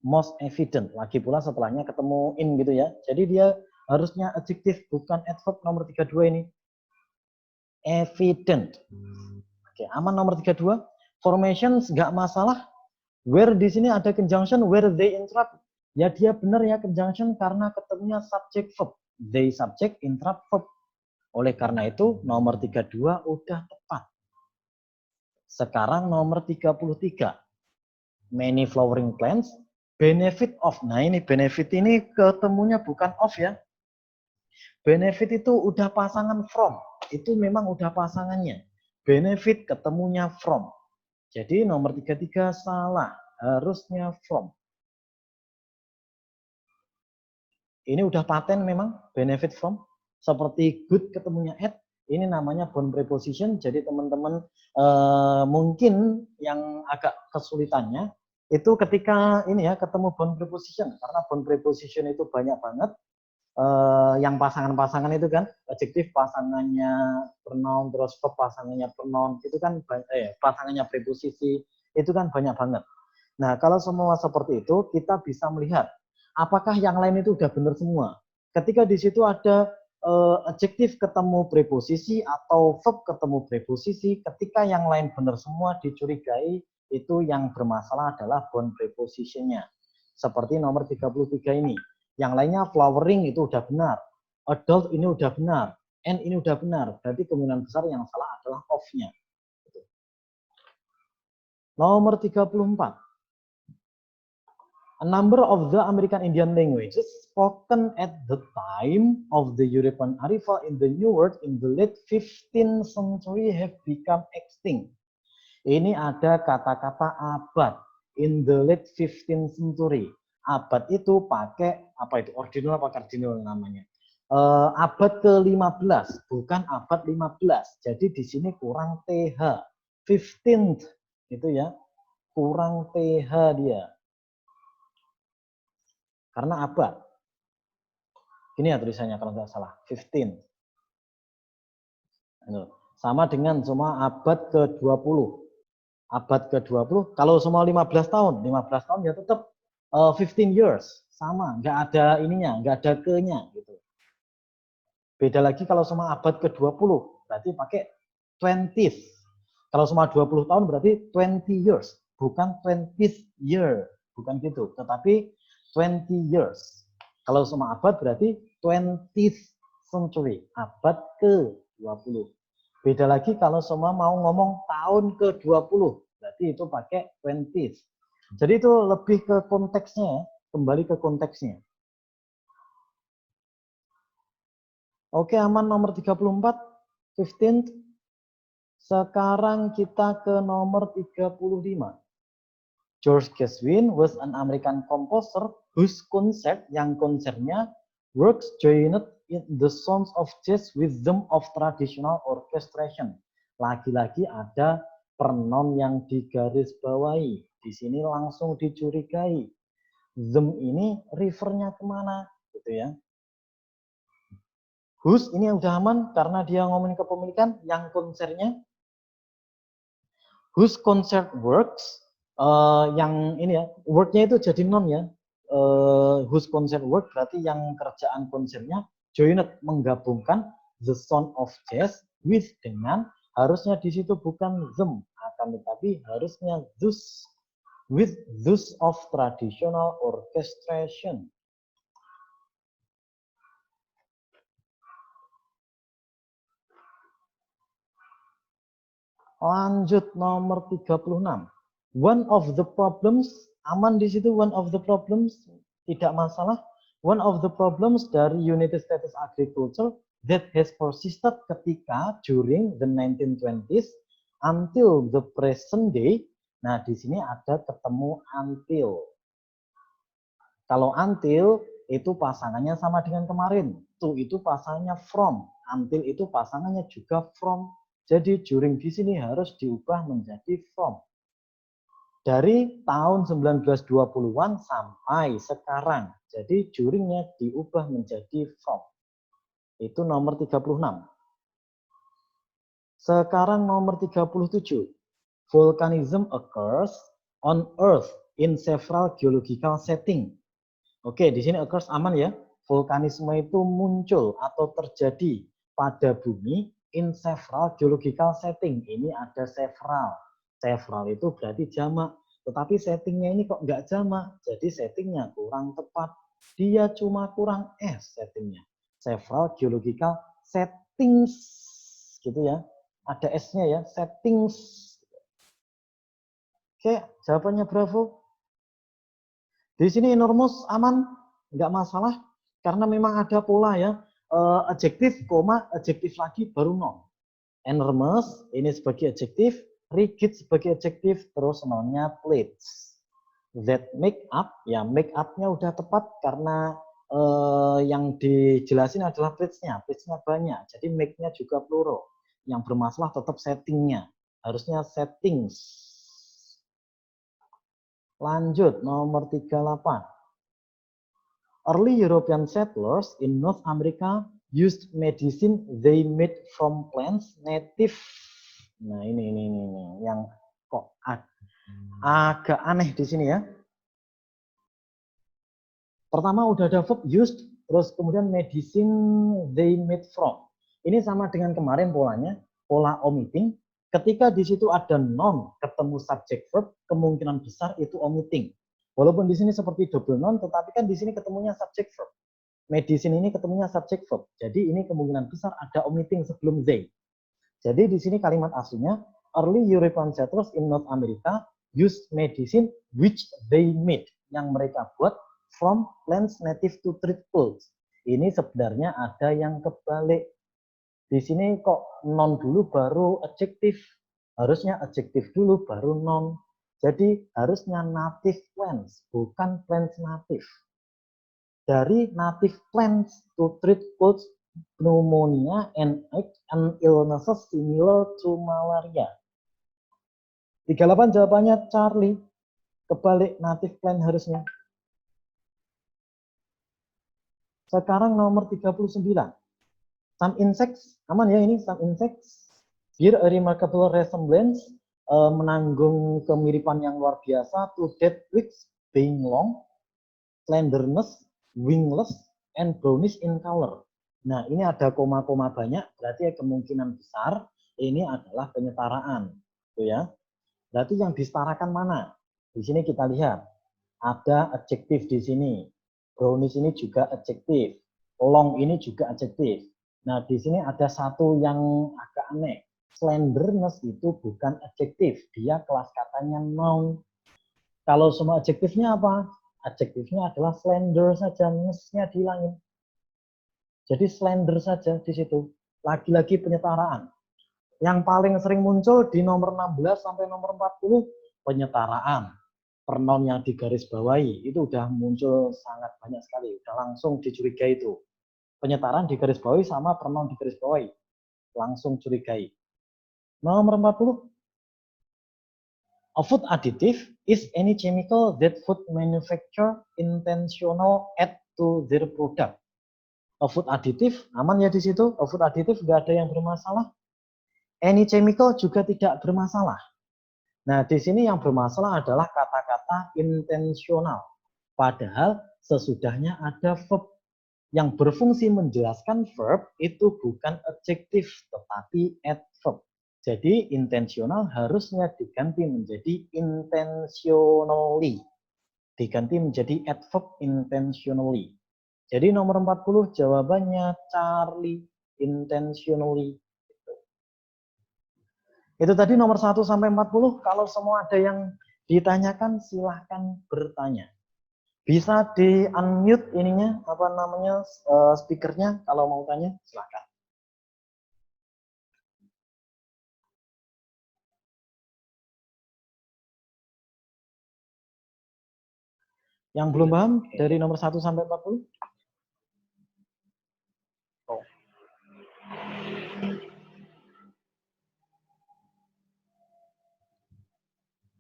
Most evident. Lagi pula setelahnya ketemu in gitu ya. Jadi dia harusnya adjektif, bukan adverb nomor 32 ini. Evident. Oke, aman nomor 32. Formations nggak masalah. Where di sini ada conjunction, where they interrupt. Ya dia benar ya conjunction karena ketemunya subject verb. They subject, interrupt verb. Oleh karena itu nomor 32 udah tepat. Sekarang nomor 33. Many flowering plants, benefit of. Nah ini benefit ini ketemunya bukan of ya. Benefit itu udah pasangan from. Itu memang udah pasangannya. Benefit ketemunya from. Jadi nomor 33 salah. Harusnya from. Ini udah paten memang benefit from. Seperti good ketemunya at. Ini namanya bound preposition. Jadi teman-teman mungkin yang agak kesulitannya itu ketika ini ya ketemu bound preposition. Karena bound preposition itu banyak banget. Yang pasangan-pasangan itu kan adjektif pasangannya pronoun, terus verb pasangannya pronoun, itu kan pasangannya preposisi, itu kan banyak banget. Nah kalau semua seperti itu kita bisa melihat apakah yang lain itu udah benar semua. Ketika di situ ada adjektif ketemu preposisi atau verb ketemu preposisi, ketika yang lain benar semua dicurigai itu yang bermasalah adalah bound prepositionnya. Seperti nomor 33 ini. Yang lainnya flowering itu udah benar. Adult ini udah benar. And ini udah benar. Berarti kemungkinan besar yang salah adalah of-nya. Nomor 34. A number of the American Indian languages spoken at the time of the European arrival in the New World in the late 15th century have become extinct. Ini ada kata-kata abad in the late 15th century. Abad itu pakai apa itu? Ordinal apa kardinal namanya? Abad ke-15, bukan abad 15. Jadi di sini kurang TH. 15th itu ya. Kurang TH dia. Karena abad. Ini ya tulisannya kalau nggak salah. 15. Sama dengan semua abad ke-20. Abad ke-20, kalau semua 15 tahun ya tetap 15 years. Sama, nggak ada ininya, nggak ada ke-nya. Gitu. Beda lagi kalau semua abad ke-20, berarti pakai 20th. Kalau semua 20 tahun berarti 20 years. bukan 20th year, bukan gitu, tetapi 20 years. Kalau semua abad berarti 20th century, abad ke-20. Beda lagi kalau semua mau ngomong tahun ke-20, berarti itu pakai 20th. Jadi itu lebih ke konteksnya, kembali ke konteksnya. Oke, aman nomor 34, 15th. Sekarang kita ke nomor 35. George Gershwin was an American composer whose concert, yang konsernya, works joined in the sounds of jazz with them of traditional orchestration. Lagi-lagi ada pronoun yang digarisbawahi. Di sini langsung dicurigai. Them ini refernya kemana? Gitu ya. Whose ini udah aman karena dia ngomongin kepemilikan, yang konsernya. Whose concert works, yang ini ya, worknya itu jadi noun ya. Whose concert work berarti yang kerjaan konsernya joined, menggabungkan the sound of jazz with dengan, harusnya di situ bukan them, akan tetapi harusnya those, with those of traditional orchestration. Lanjut nomor 36. One of the problems, aman di situ one of the problems, tidak masalah. One of the problems dari United States agriculture that has persisted ketika during the 1920s until the present day. Nah, di sini ada ketemu until. Kalau until itu pasangannya sama dengan kemarin. To itu pasangannya from. Until itu pasangannya juga from. Jadi during di sini harus diubah menjadi from. Dari tahun 1920-an sampai sekarang. Jadi duringnya diubah menjadi from. Itu nomor 36. Sekarang nomor 37. Volcanism occurs on Earth in several geological setting. Oke, di sini occurs aman ya. Vulkanisme itu muncul atau terjadi pada bumi in several geological setting. Ini ada several. Several itu berarti jamak. Tetapi settingnya ini kok nggak jamak. Jadi settingnya kurang tepat. Dia cuma kurang S settingnya. Several geological settings. Gitu ya. Ada S-nya ya. Settings. Oke, jawabannya bravo. Di sini enormous aman. Nggak masalah. Karena memang ada pola ya. Adjektif, koma, adjektif lagi, baru noun. Enormous, ini sebagai adjektif, rigid sebagai adjektif, terus nounnya plates. That make up, ya make up-nya udah tepat karena yang dijelasin adalah plates-nya. Plates-nya banyak, jadi make-nya juga plural. Yang bermasalah tetap setting-nya. Harusnya settings. Lanjut, nomor 38. Early European settlers in North America used medicine they made from plants native. Nah, ini yang kok agak aneh di sini ya. Pertama udah ada verb used, terus kemudian medicine they made from. Ini sama dengan kemarin polanya, pola omitting. Ketika di situ ada noun ketemu subject verb, kemungkinan besar itu omitting. Walaupun di sini seperti double noun, tetapi kan di sini ketemunya subject verb. Medicine ini ketemunya subject verb. Jadi ini kemungkinan besar ada omitting sebelum they. Jadi di sini kalimat aslinya, early European settlers in North America used medicine which they made. Yang mereka buat from plants native to treat colds. Ini sebenarnya ada yang kebalik. Di sini kok noun dulu baru adjektif. Harusnya adjektif dulu baru noun. Jadi harusnya native plants, bukan plants native. Dari native plants to treat colds, pneumonia, and illnesses similar to malaria. 38 jawabannya Charlie. Kebalik native plant harusnya. Sekarang nomor 39. Some insects, aman ya ini, some insects. Here a remarkable resemblance, menanggung kemiripan yang luar biasa to dead twigs being long, slenderness, wingless, and brownish in color. Nah, ini ada koma-koma banyak, berarti kemungkinan besar ini adalah penyetaraan. Tuh ya. Berarti yang disetarakan mana? Di sini kita lihat. Ada adjektif di sini. Brownish ini juga adjektif. Long ini juga adjektif. Nah, di sini ada satu yang agak aneh. Slenderness itu bukan adjektif. Dia kelas katanya noun. Kalau semua adjektifnya apa? Adjektifnya adalah slender saja. Ness-nya dihilangin. Jadi slender saja di situ. Lagi-lagi penyetaraan. Yang paling sering muncul di nomor 16 sampai nomor 40, penyetaraan. Pronoun yang digarisbawahi itu udah muncul sangat banyak sekali, udah langsung dicurigai itu. Penyetaraan digarisbawahi sama pronoun digarisbawahi, langsung curigai. Nomor 40, a food additive is any chemical that food manufacturer intentional add to their product. A food additive, aman ya di situ? A food additive nggak ada yang bermasalah. Any chemical juga tidak bermasalah. Nah, di sini yang bermasalah adalah kata-kata intensional. Padahal sesudahnya ada verb yang berfungsi menjelaskan verb itu bukan adjektif tetapi adverb. Jadi intensional harusnya diganti menjadi intentionally. Diganti menjadi adverb intentionally. Jadi nomor 40 jawabannya Charlie, intentionally. Itu tadi nomor 1 sampai 40. Kalau semua ada yang ditanyakan, silahkan bertanya. Bisa di-unmute ininya, apa namanya, speakernya. Kalau mau tanya, silahkan. Yang belum paham dari nomor 1 sampai 40? Oh.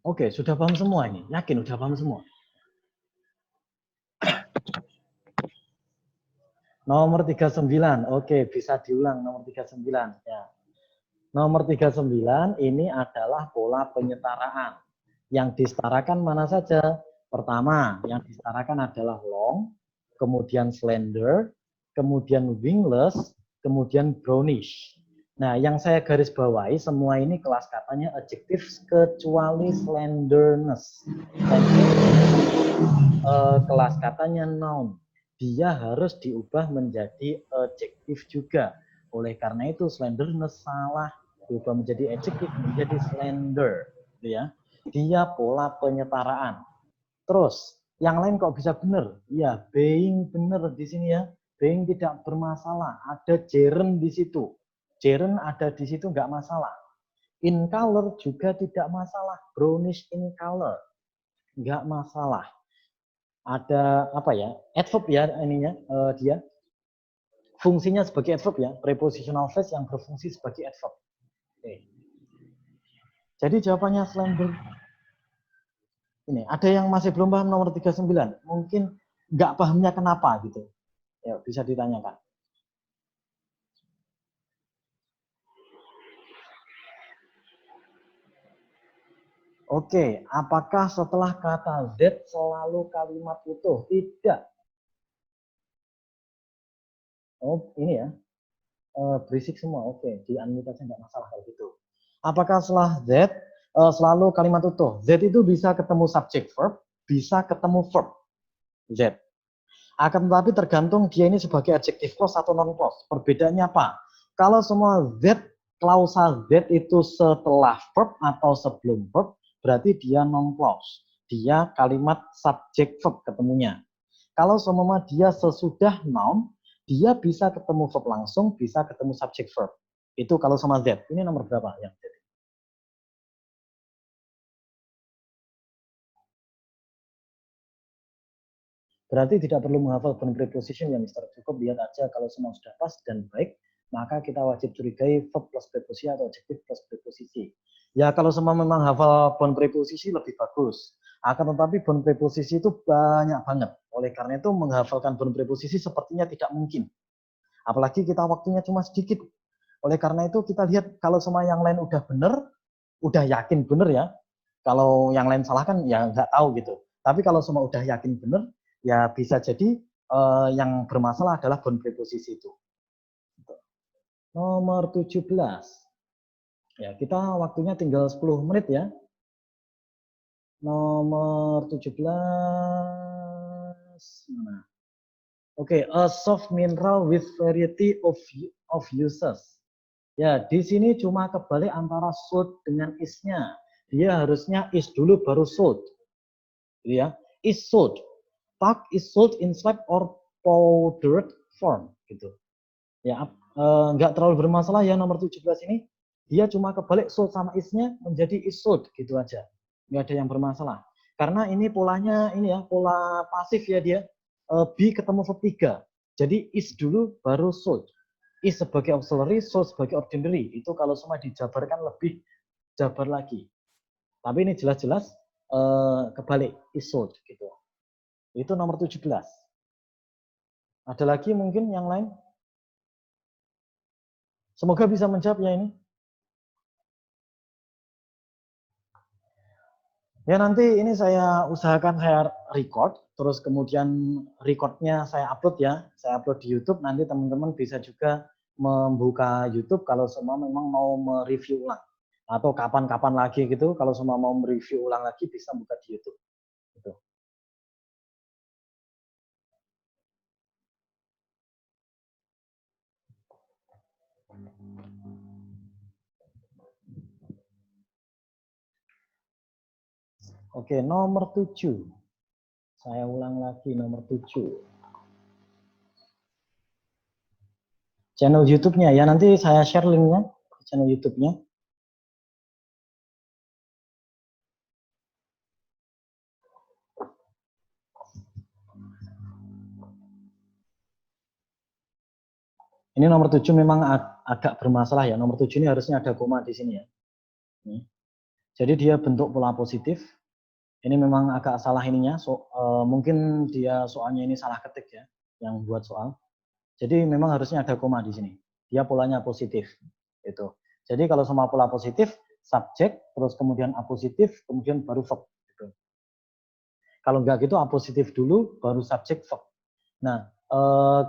Oke, sudah paham semua ini. Yakin sudah paham semua? Nomor 39. Oke, bisa diulang nomor 39 ya. Nomor 39 ini adalah pola penyetaraan. Yang disetarakan mana saja? Pertama, yang disetarakan adalah long, kemudian slender, kemudian wingless, kemudian brownish. Nah, yang saya garis bawahi semua ini kelas katanya adjektif kecuali slenderness. Kelas katanya noun. Dia harus diubah menjadi adjektif juga. Oleh karena itu slenderness salah, diubah menjadi adjektif menjadi slender, gitu ya. Dia pola penyetaraan. Terus yang lain kok bisa benar? Ya, being benar di sini ya. Being tidak bermasalah. Ada gerund di situ. Gerund ada di situ nggak masalah. In color juga tidak masalah. Brownish in color nggak masalah. Ada apa ya? Adverb ya ininya dia. Fungsinya sebagai adverb ya. Prepositional phrase yang berfungsi sebagai adverb. Oke. Jadi jawabannya slender. Ini ada yang masih belum paham nomor 39. Mungkin nggak pahamnya kenapa gitu. Ya, bisa ditanyakan. Oke, apakah setelah kata Z selalu kalimat utuh? Tidak. Oh, ini ya. Berisik semua. Oke, di unmute aja nggak masalah kalau gitu. Apakah setelah Z selalu kalimat utuh? Z itu bisa ketemu subject verb, bisa ketemu verb. Z. Akan tetapi tergantung dia ini sebagai adjective clause atau non clause. Perbedaannya apa? Kalau semua Z, klausa Z itu setelah verb atau sebelum verb, berarti dia non clause. Dia kalimat subject verb ketemunya. Kalau semua dia sesudah noun, dia bisa ketemu verb langsung, bisa ketemu subject verb. Itu kalau sama Z. Ini nomor berapa yang Z? Berarti tidak perlu menghafal verb preposition ya, Mister. Cukup lihat aja kalau semua sudah pas dan baik, maka kita wajib curigai verb plus preposisi atau adjektif plus preposisi. Ya kalau semua memang hafal bond preposisi lebih bagus. Akan tetapi bond preposisi itu banyak banget. Oleh karena itu menghafalkan bond preposisi sepertinya tidak mungkin. Apalagi kita waktunya cuma sedikit. Oleh karena itu kita lihat kalau semua yang lain udah benar, udah yakin benar ya. Kalau yang lain salah kan ya nggak tahu gitu. Tapi kalau semua udah yakin benar, ya bisa jadi yang bermasalah adalah bond preposisi itu. Nomor 17. Ya, kita waktunya tinggal 10 menit ya. Nomor 17. Mana? Oke, a soft mineral with variety of uses. Ya, di sini cuma kebalik antara salt dengan isnya. Dia harusnya is dulu baru salt. Ya, is salt. Talc is salt in slag or powdered form gitu. Ya, nggak terlalu bermasalah ya nomor 17 ini. Dia cuma kebalik salt sama isnya menjadi is salt gitu aja. Nggak ada yang bermasalah. Karena ini polanya ini ya, pola pasif ya dia. B ketemu verb 3. Jadi is dulu baru salt. Is sebagai auxiliary, salt sebagai ordinary. Itu kalau semua dijabarkan lebih jabar lagi. Tapi ini jelas-jelas kebalik is salt gitu. Itu nomor 17. Ada lagi mungkin yang lain? Semoga bisa menjawab ya ini. Ya nanti ini saya usahakan saya record, terus kemudian recordnya saya upload ya. Saya upload di YouTube, nanti teman-teman bisa juga membuka YouTube kalau semua memang mau mereview ulang. Atau kapan-kapan lagi gitu, kalau semua mau mereview ulang lagi bisa buka di YouTube. Gitu. Oke, nomor 7. Saya ulang lagi nomor 7. Channel YouTube-nya ya, nanti saya share linknya channel YouTube-nya. Ini nomor 7 memang agak bermasalah ya. Nomor 7 ini harusnya ada koma di sini ya. Jadi dia bentuk pola positif. Ini memang agak salah ininya. Mungkin dia soalnya ini salah ketik ya, yang buat soal. Jadi memang harusnya ada koma di sini. Dia polanya positif. Itu. Jadi kalau semua pola positif, subjek, terus kemudian apositif, kemudian baru verb. Gitu. Kalau enggak gitu apositif dulu, baru subjek verb. Nah,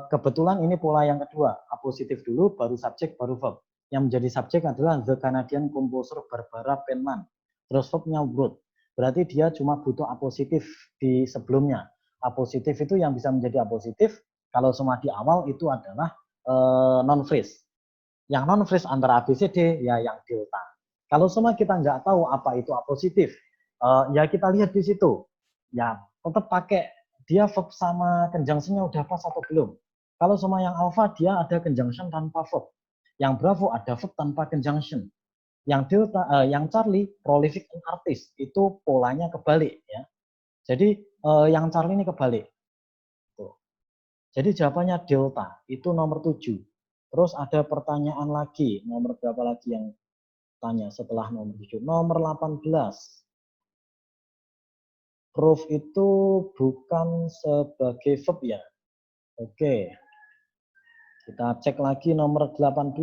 kebetulan ini pola yang kedua, apositif dulu, baru subjek, baru verb. Yang menjadi subjek adalah the Canadian composer Barbara Penman. Terus verbnya would. Berarti dia cuma butuh apositif di sebelumnya. Apositif itu yang bisa menjadi apositif, kalau semua di awal itu adalah non phrase. Yang non phrase antara ABCD ya yang delta. Kalau semua kita nggak tahu apa itu apositif, ya kita lihat di situ. Ya tetap pakai dia verb sama conjunction-nya udah pas atau belum. Kalau semua yang alpha dia ada conjunction tanpa verb. Yang bravo ada verb tanpa conjunction. Yang delta, yang Charlie prolific and artist itu polanya kebalik ya. Jadi yang Charlie ini kebalik. Tuh. Jadi jawabannya delta itu nomor 7. Terus ada pertanyaan lagi, nomor berapa lagi yang tanya setelah nomor 7? Nomor 18. Proof itu bukan sebagai verb ya. Oke. Kita cek lagi nomor 18.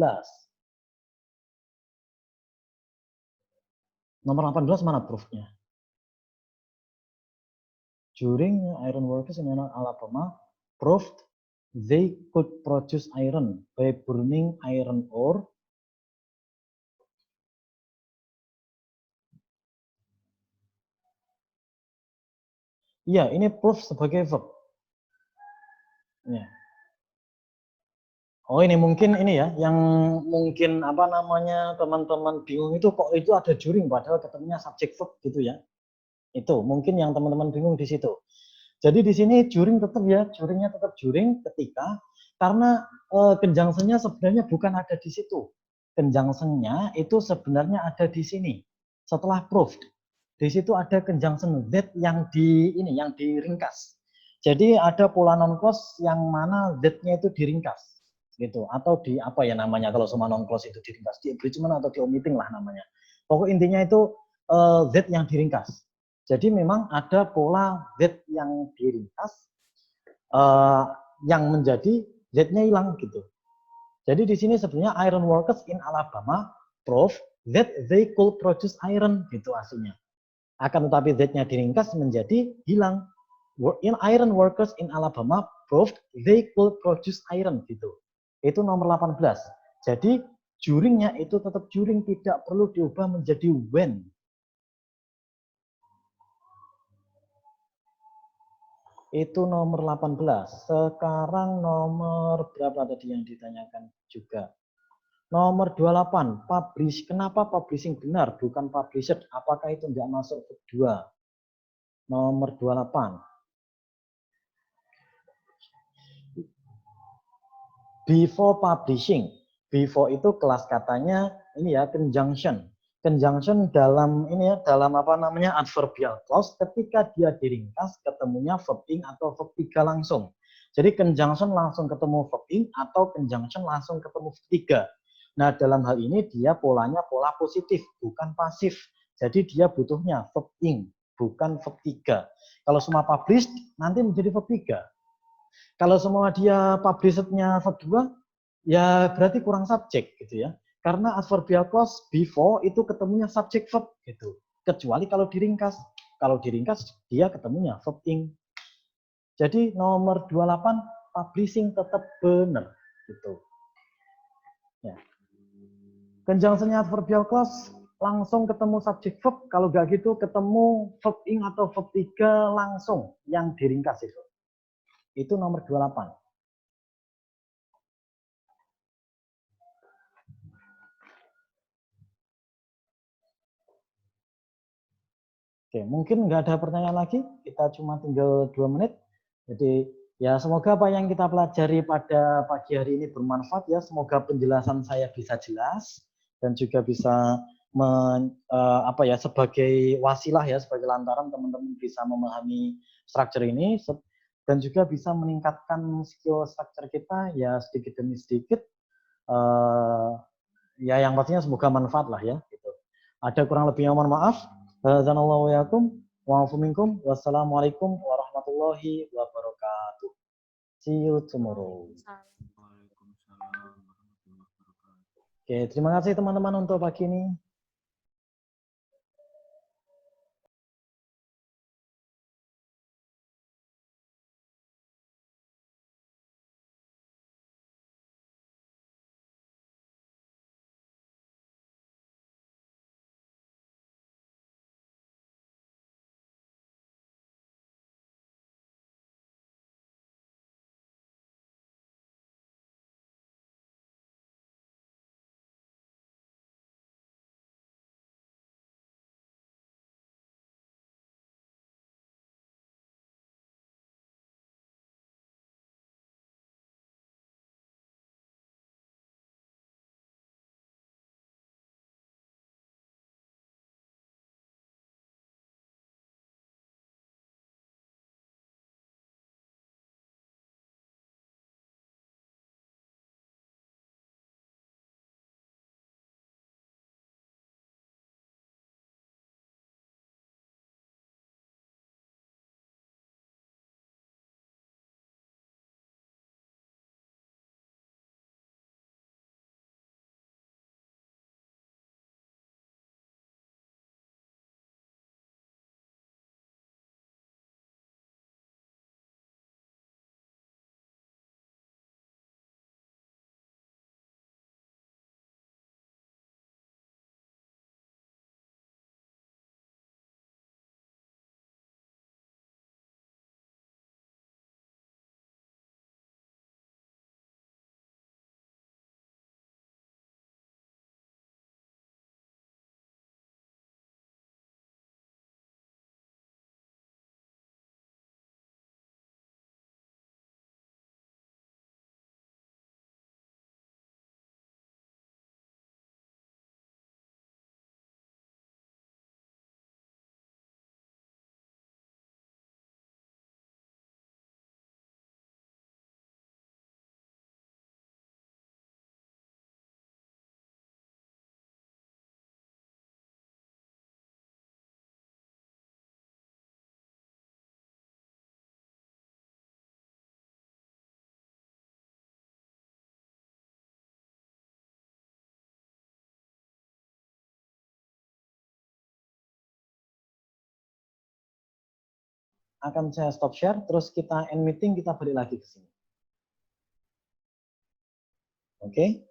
Nomor 18 mana proofnya? During iron workers in Alabama proved they could produce iron by burning iron ore. Iya, ini proof sebagai verb. Ya. Oh ini mungkin ini ya, yang mungkin apa namanya teman-teman bingung itu kok itu ada juring padahal ketemunya subject verb gitu ya. Itu mungkin yang teman-teman bingung di situ. Jadi di sini juring tetap ya, juringnya tetap juring ketika karena conjunction-nya sebenarnya bukan ada di situ. Conjunction-nya itu sebenarnya ada di sini. Setelah proved. Di situ ada conjunction that yang yang diringkas. Jadi ada pola non clause yang mana that-nya itu diringkas gitu atau di apa ya namanya kalau semua non clause itu diringkas di abridgment atau di omitting lah namanya. Pokok intinya itu that yang diringkas. Jadi memang ada pola Z yang diringkas yang menjadi Z-nya hilang gitu. Jadi di sini sebenarnya iron workers in Alabama prove that they could produce iron gitu aslinya. Akan tetapi Z-nya diringkas menjadi hilang. In iron workers in Alabama proved they could produce iron gitu. Itu nomor 18. Jadi juringnya itu tetap juring, tidak perlu diubah menjadi when. Itu nomor 18. Sekarang nomor berapa tadi yang ditanyakan juga? Nomor 28, publish. Kenapa publishing benar, bukan published? Apakah itu enggak masuk ke 2? Nomor 28. Before publishing. Before itu kelas katanya ini ya, conjunction. Conjunction dalam ini ya, dalam apa namanya, adverbial clause, ketika dia diringkas ketemunya verb ing atau verb 3 langsung. Jadi conjunction langsung ketemu verb ing atau conjunction langsung ketemu verb 3. Nah, dalam hal ini dia polanya pola positif, bukan pasif. Jadi dia butuhnya verb ing, bukan verb 3. Kalau semua published, nanti menjadi verb 3. Kalau semua dia published-nya verb 2, ya berarti kurang subjek gitu ya. Karena adverbial clause before itu ketemunya subject verb gitu. Kecuali kalau diringkas. Kalau diringkas dia ketemunya verb ing. Jadi nomor 28 publishing tetap benar gitu. Ya. Conjunction-nya adverbial clause langsung ketemu subject verb, kalau nggak gitu ketemu verb ing atau verb 3 langsung yang diringkas itu. Itu nomor 28. Oke, mungkin nggak ada pertanyaan lagi. Kita cuma tinggal 2 menit. Jadi ya semoga apa yang kita pelajari pada pagi hari ini bermanfaat ya. Semoga penjelasan saya bisa jelas dan juga bisa sebagai wasilah ya, sebagai lantaran teman-teman bisa memahami struktur ini dan juga bisa meningkatkan skill struktur kita ya sedikit demi sedikit. Ya yang pastinya semoga manfaat lah ya. Gitu. Ada kurang lebihnya mohon maaf. Wassalamualaikum warahmatullahi wabarakatuh. See you tomorrow. Oke, terima kasih teman-teman untuk pagi ini. Akan saya stop share, terus kita end meeting, kita balik lagi ke sini. Oke?